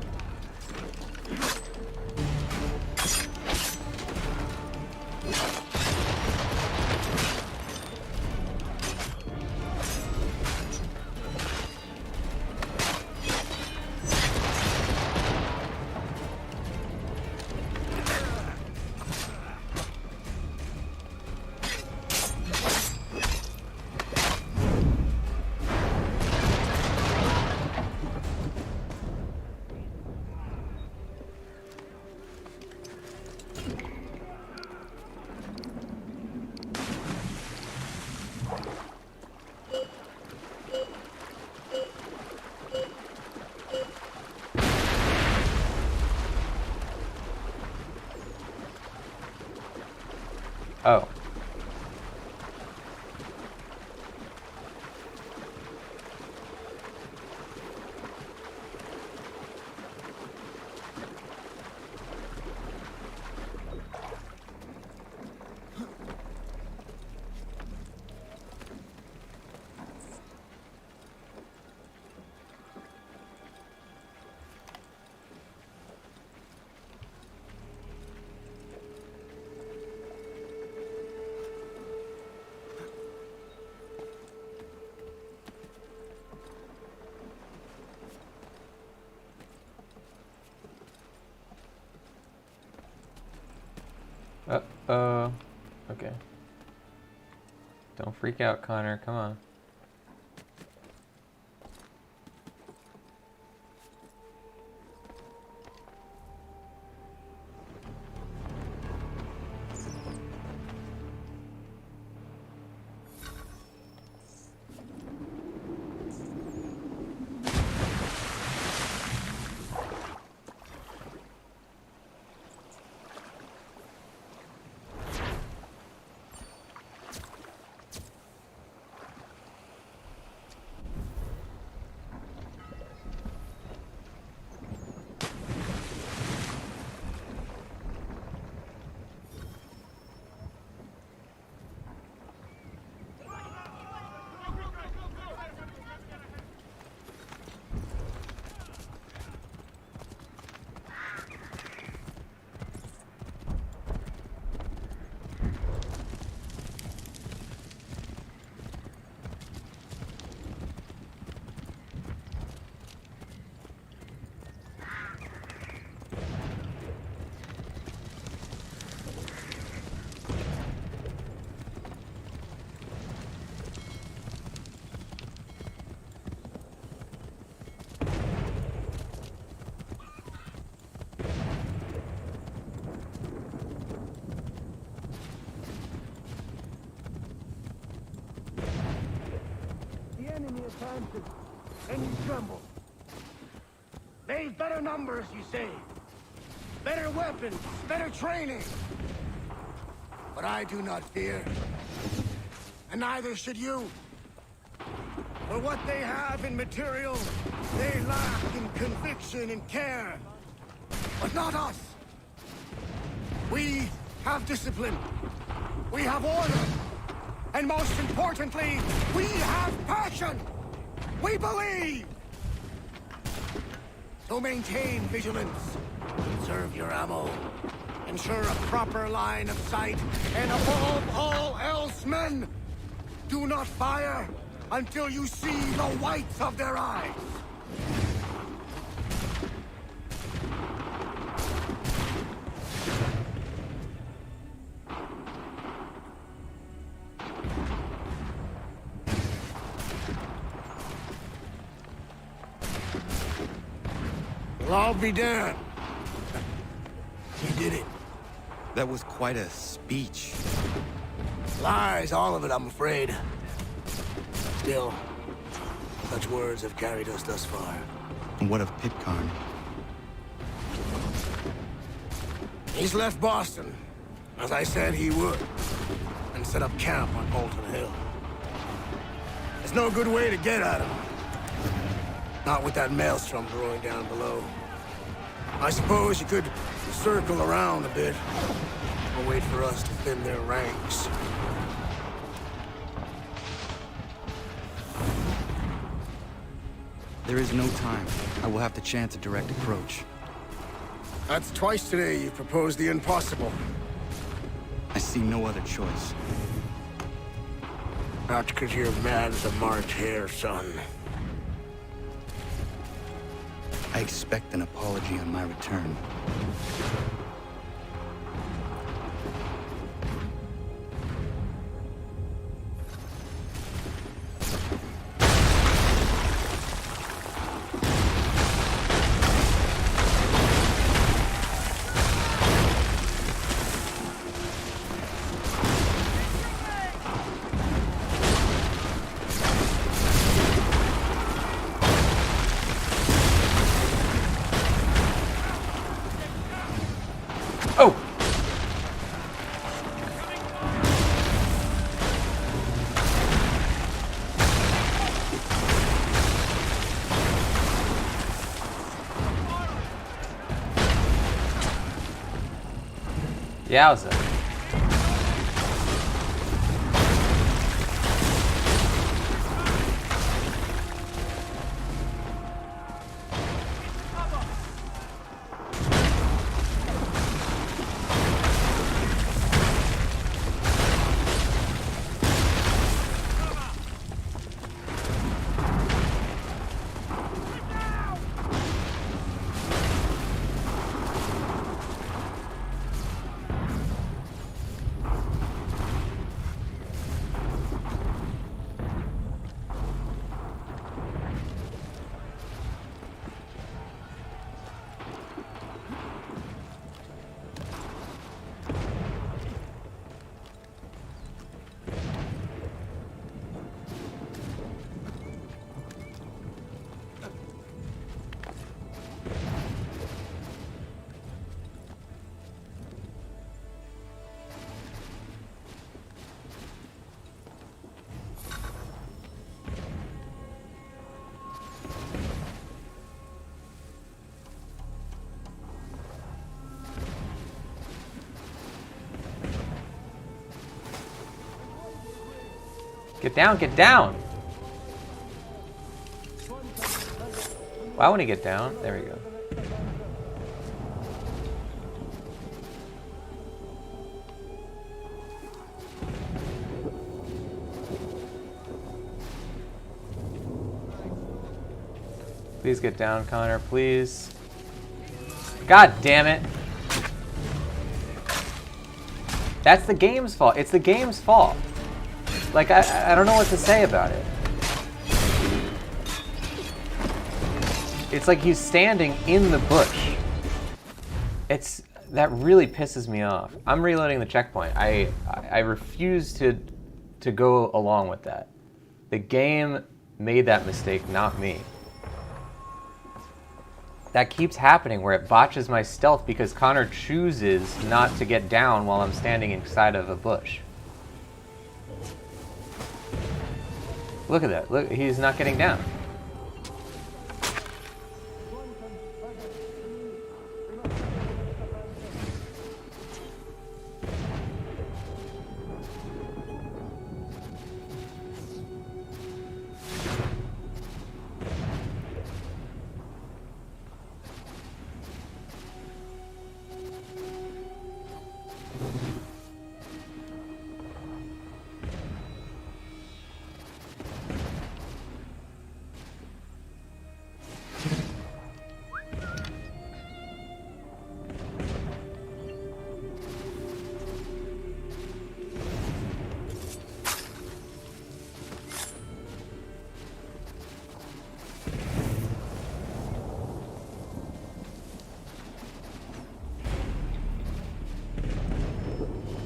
[SPEAKER 1] Oh. Okay. Don't freak out, Connor. Come on.
[SPEAKER 8] The enemy advances, and you tremble. They've better numbers, you say. Better weapons, better training. But I do not fear. And neither should you. For what they have in material, they lack in conviction and care. But not us. We have discipline. We have order. And most importantly, we have passion! We believe! So maintain vigilance, conserve your ammo, ensure a proper line of sight, and above all else, men, do not fire until you see the whites of their eyes. I'll be damned. You did it.
[SPEAKER 7] That was quite a speech.
[SPEAKER 8] Lies, all of it, I'm afraid. Still, such words have carried us thus far.
[SPEAKER 7] And what of Pitcairn?
[SPEAKER 8] He's left Boston, as I said he would, and set up camp on Bolton Hill. There's no good way to get at him. Not with that maelstrom brewing down below. I suppose you could circle around a bit, or wait for us to thin their ranks.
[SPEAKER 7] There is no time. I will have to chance a direct approach.
[SPEAKER 8] That's twice today you've proposed the impossible.
[SPEAKER 7] I see no other choice.
[SPEAKER 8] Not because you're mad as a March hare, son.
[SPEAKER 7] I expect an apology on my return.
[SPEAKER 1] Yowza. Get down, get down! Why won't he get down? There we go. Please get down, Connor, please. God damn it! That's the game's fault. It's the game's fault. Like, I don't know what to say about it. It's like he's standing in the bush. That really pisses me off. I'm reloading the checkpoint. I refuse to go along with that. The game made that mistake, not me. That keeps happening where it botches my stealth because Connor chooses not to get down while I'm standing inside of a bush. Look at that. Look, he's not getting down.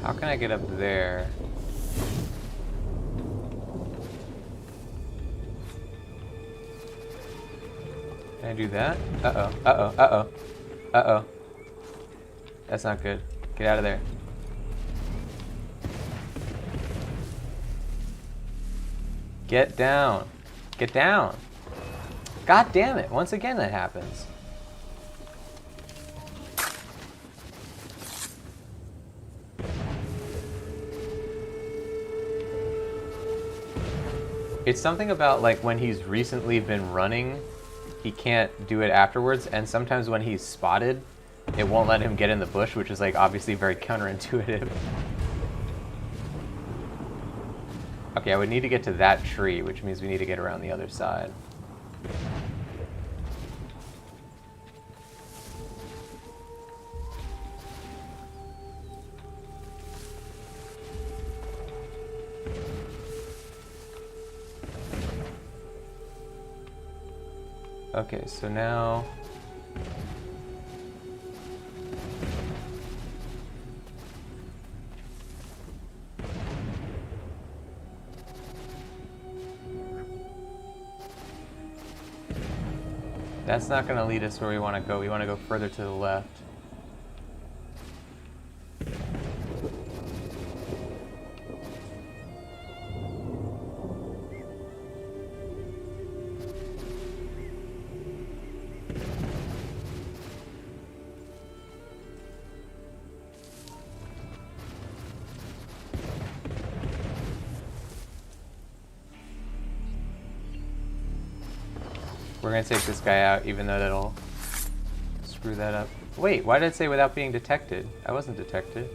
[SPEAKER 1] How can I get up there? Can I do that? Uh-oh, uh-oh, uh-oh, uh-oh. That's not good. Get out of there. Get down. Get down. God damn it. Once again that happens. It's something about like when he's recently been running, he can't do it afterwards, and sometimes when he's spotted, it won't let him get in the bush, which is like obviously very counterintuitive. Okay, I would need to get to that tree, which means we need to get around the other side. Okay, so now... That's not going to lead us where we want to go. We want to go further to the left. We're gonna take this guy out, even though that'll screw that up. Wait, why did it say without being detected? I wasn't detected.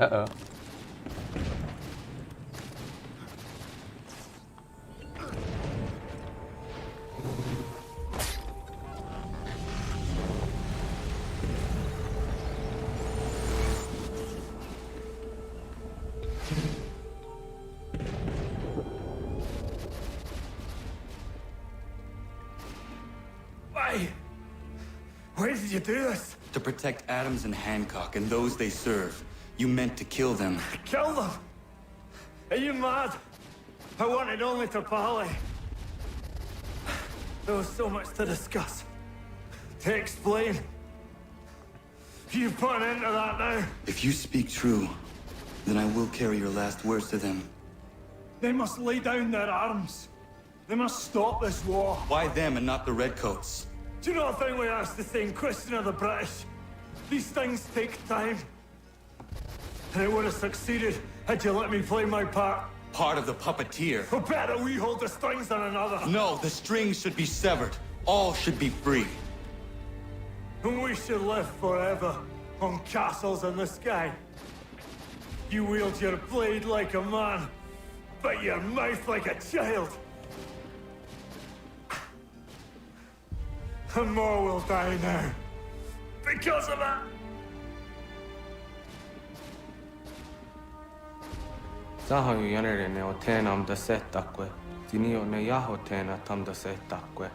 [SPEAKER 1] Uh-oh.
[SPEAKER 8] Why did you do this?
[SPEAKER 7] To protect Adams and Hancock and those they serve, you meant to kill them.
[SPEAKER 8] Kill them? Are you mad? I wanted only to parley. There was so much to discuss, to explain. You put an end to that now.
[SPEAKER 7] If you speak true, then I will carry your last words to them.
[SPEAKER 8] They must lay down their arms. They must stop this war.
[SPEAKER 7] Why them and not the Redcoats?
[SPEAKER 8] Do you not think we asked the same question of the British? These things take time. And it would have succeeded had you let me play my part.
[SPEAKER 7] Part of the puppeteer.
[SPEAKER 8] Or better, we hold the strings on another.
[SPEAKER 7] No, the strings should be severed. All should be free.
[SPEAKER 8] And we should live forever on castles in the sky. You wield your blade like a man, but your mouth like a child. And more will die now. Because of that.
[SPEAKER 3] Saho yanere ne otena am da setakwe. Tinio ne yaho tena tam da setakwe.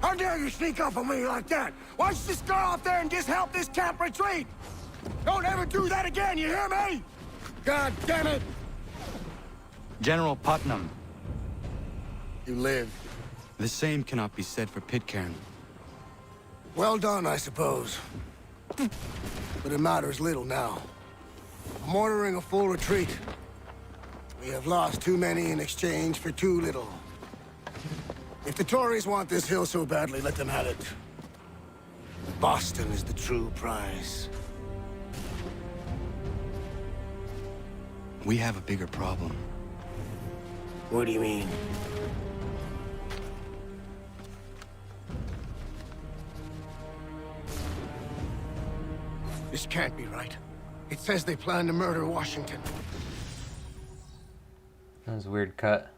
[SPEAKER 8] How dare you sneak up on me like that? Why don't you just go out there and just help this camp retreat? Don't ever do that again, you hear me? God damn it!
[SPEAKER 7] General Putnam.
[SPEAKER 8] You live.
[SPEAKER 7] The same cannot be said for Pitcairn.
[SPEAKER 8] Well done, I suppose. But it matters little now. I'm ordering a full retreat. We have lost too many in exchange for too little. If the Tories want this hill so badly, let them have it. Boston is the true prize.
[SPEAKER 7] We have a bigger problem.
[SPEAKER 8] What do you mean? This can't be right. It says they plan to murder Washington.
[SPEAKER 1] That was a weird cut.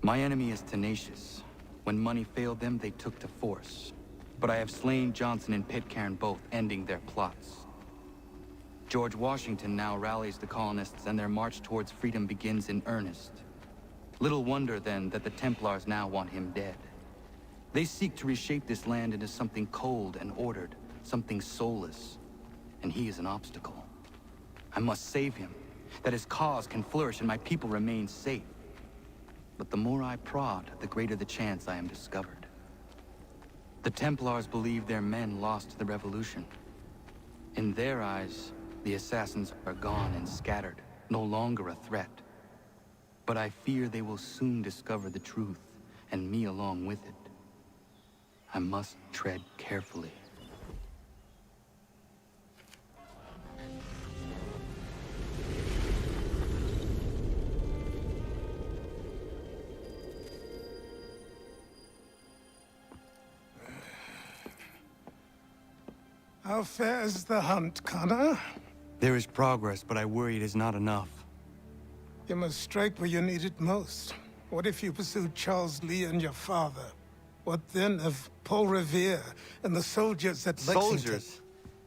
[SPEAKER 7] My enemy is tenacious. When money failed them, they took to force. But I have slain Johnson and Pitcairn both, ending their plots. George Washington now rallies the colonists and their march towards freedom begins in earnest. Little wonder, then, that the Templars now want him dead. They seek to reshape this land into something cold and ordered, something soulless. And he is an obstacle. I must save him, that his cause can flourish and my people remain safe. But the more I prod, the greater the chance I am discovered. The Templars believe their men lost the revolution. In their eyes, the assassins are gone and scattered, no longer a threat. But I fear they will soon discover the truth, and me along with it. I must tread carefully.
[SPEAKER 4] How fares the hunt, Connor?
[SPEAKER 7] There is progress, but I worry it is not enough.
[SPEAKER 4] You must strike where you need it most. What if you pursued Charles Lee and your father? What then of Paul Revere and the soldiers at Lexington?
[SPEAKER 7] Soldiers?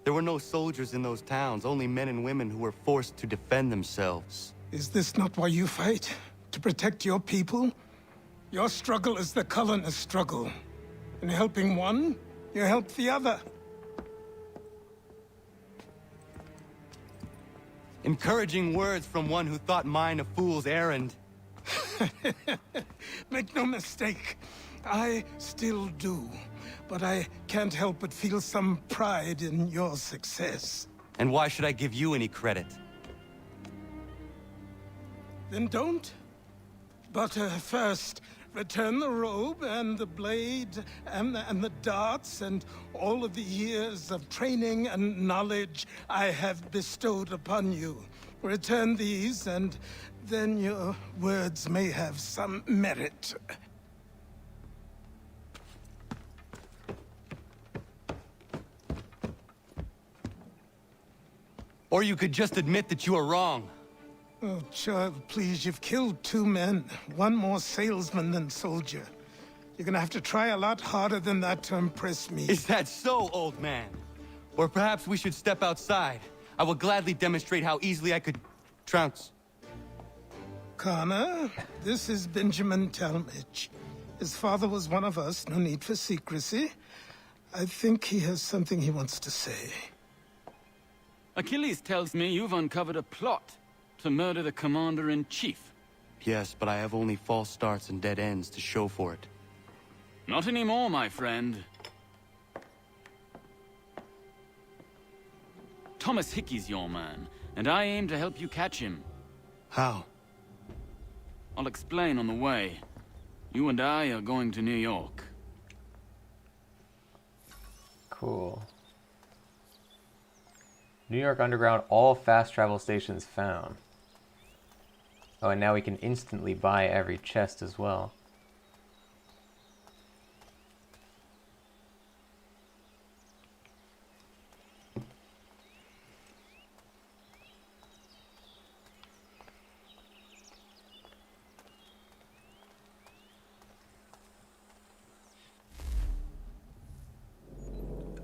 [SPEAKER 7] There were no soldiers in those towns, only men and women who were forced to defend themselves.
[SPEAKER 4] Is this not why you fight? To protect your people? Your struggle is the colonist struggle. In helping one, you help the other.
[SPEAKER 7] Encouraging words from one who thought mine a fool's errand.
[SPEAKER 4] Make no mistake, I still do. But I can't help but feel some pride in your success.
[SPEAKER 7] And why should I give you any credit?
[SPEAKER 4] Then don't. But first, return the robe and the blade and the darts and all of the years of training and knowledge I have bestowed upon you. Return these, and then your words may have some merit.
[SPEAKER 7] Or you could just admit that you are wrong.
[SPEAKER 4] Oh, child, please, you've killed 2 men. One more salesman than soldier. You're gonna have to try a lot harder than that to impress me.
[SPEAKER 7] Is that so, old man? Or perhaps we should step outside. I will gladly demonstrate how easily I could trounce.
[SPEAKER 4] Connor, this is Benjamin Talmadge. His father was one of us, no need for secrecy. I think he has something he wants to say.
[SPEAKER 10] Achilles tells me you've uncovered a plot to murder the commander-in-chief.
[SPEAKER 7] Yes, but I have only false starts and dead ends to show for it.
[SPEAKER 10] Not anymore, my friend. Thomas Hickey's your man, and I aim to help you catch him.
[SPEAKER 7] How?
[SPEAKER 10] I'll explain on the way. You and I are going to New York.
[SPEAKER 1] Cool. New York Underground, all fast travel stations found. Oh, and now we can instantly buy every chest as well.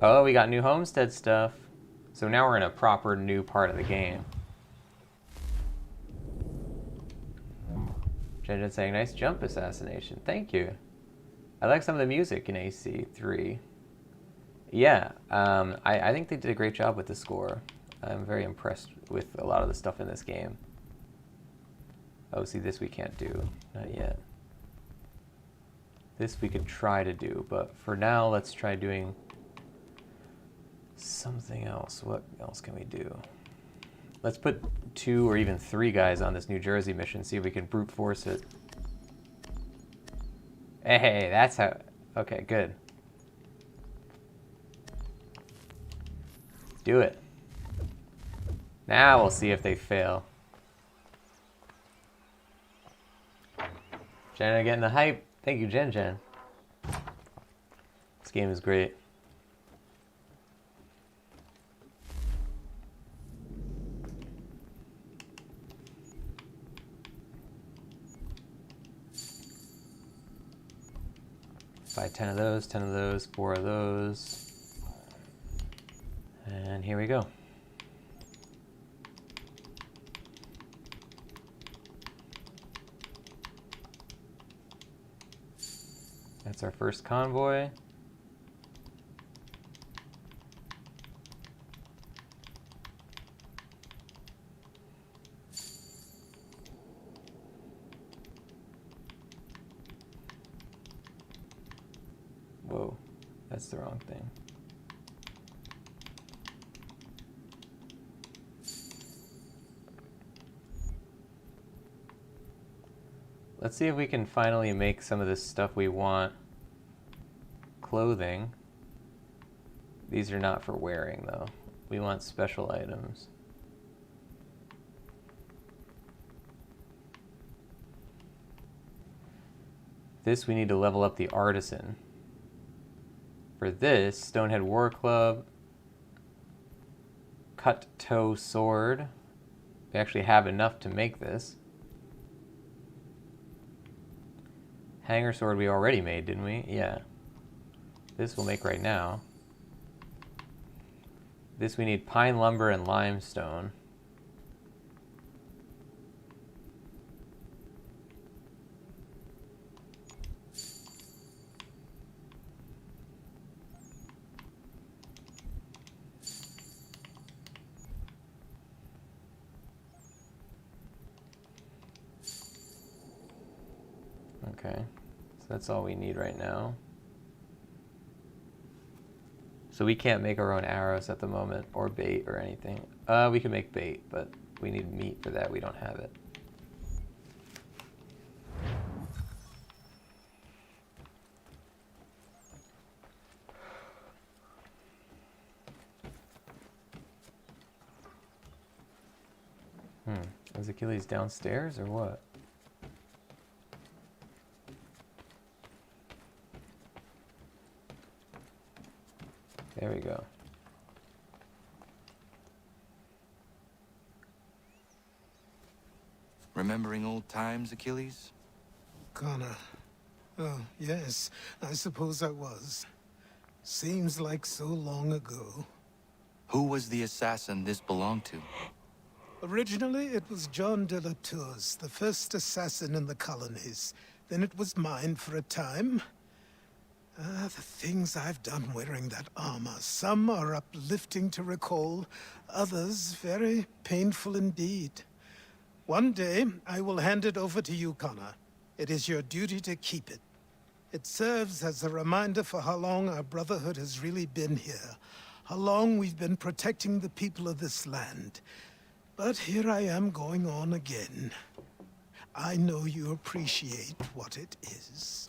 [SPEAKER 1] Oh, we got new homestead stuff. So now we're in a proper new part of the game. Jen saying, nice jump assassination. Thank you. I like some of the music in AC3. Yeah, I think they did a great job with the score. I'm very impressed with a lot of the stuff in this game. Oh, see, this we can't do. Not yet. This we could try to do, but for now, let's try doing something else. What else can we do? Let's put 2 or even 3 guys on this New Jersey mission, see if we can brute force it. Hey, that's how... Okay, good. Do it. Now we'll see if they fail. Jenna getting the hype. Thank you, Jen. This game is great. Buy 10 of those, 4 of those. And here we go. That's our first convoy. Whoa, that's the wrong thing. Let's see if we can finally make some of this stuff we want clothing. These are not for wearing, though. We want special items. This, we need to level up the artisan. For this, Stonehead War Club, Cut Toe Sword. We actually have enough to make this. Hanger Sword we already made, didn't we? Yeah. This we'll make right now. This we need pine lumber and limestone. Okay, so that's all we need right now. So we can't make our own arrows at the moment, or bait or anything. We can make bait, but we need meat for that. We don't have it. Is Achilles downstairs or what? There we go.
[SPEAKER 7] Remembering old times, Achilles?
[SPEAKER 11] Connor. Oh, yes, I suppose I was. Seems like so long ago.
[SPEAKER 7] Who was the assassin this belonged to?
[SPEAKER 11] Originally, it was John de la Tour's, the first assassin in the colonies. Then it was mine for a time. The things I've done wearing that armor. Some are uplifting to recall, others very painful indeed. One day, I will hand it over to you, Connor. It is your duty to keep it. It serves as a reminder for how long our Brotherhood has really been here. How long we've been protecting the people of this land. But here I am going on again. I know you appreciate what it is.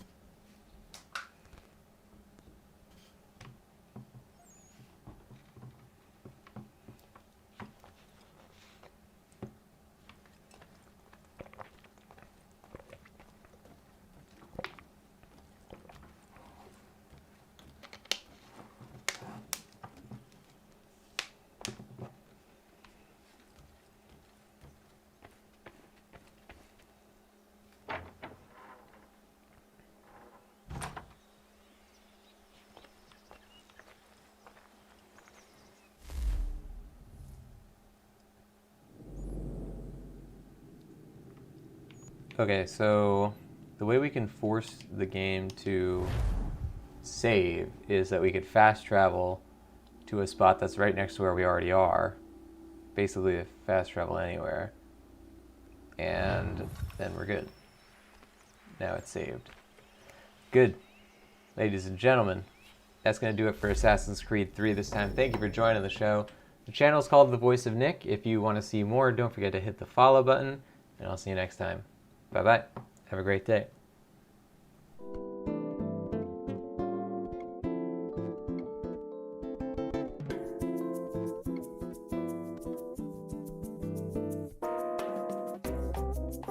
[SPEAKER 1] Okay, so the way we can force the game to save is that we could fast travel to a spot that's right next to where we already are. Basically, fast travel anywhere. And then we're good. Now it's saved. Good. Ladies and gentlemen, that's going to do it for Assassin's Creed 3 this time. Thank you for joining the show. The channel is called The Voice of Nick. If you want to see more, don't forget to hit the follow button, and I'll see you next time. Bye-bye. Have a great day.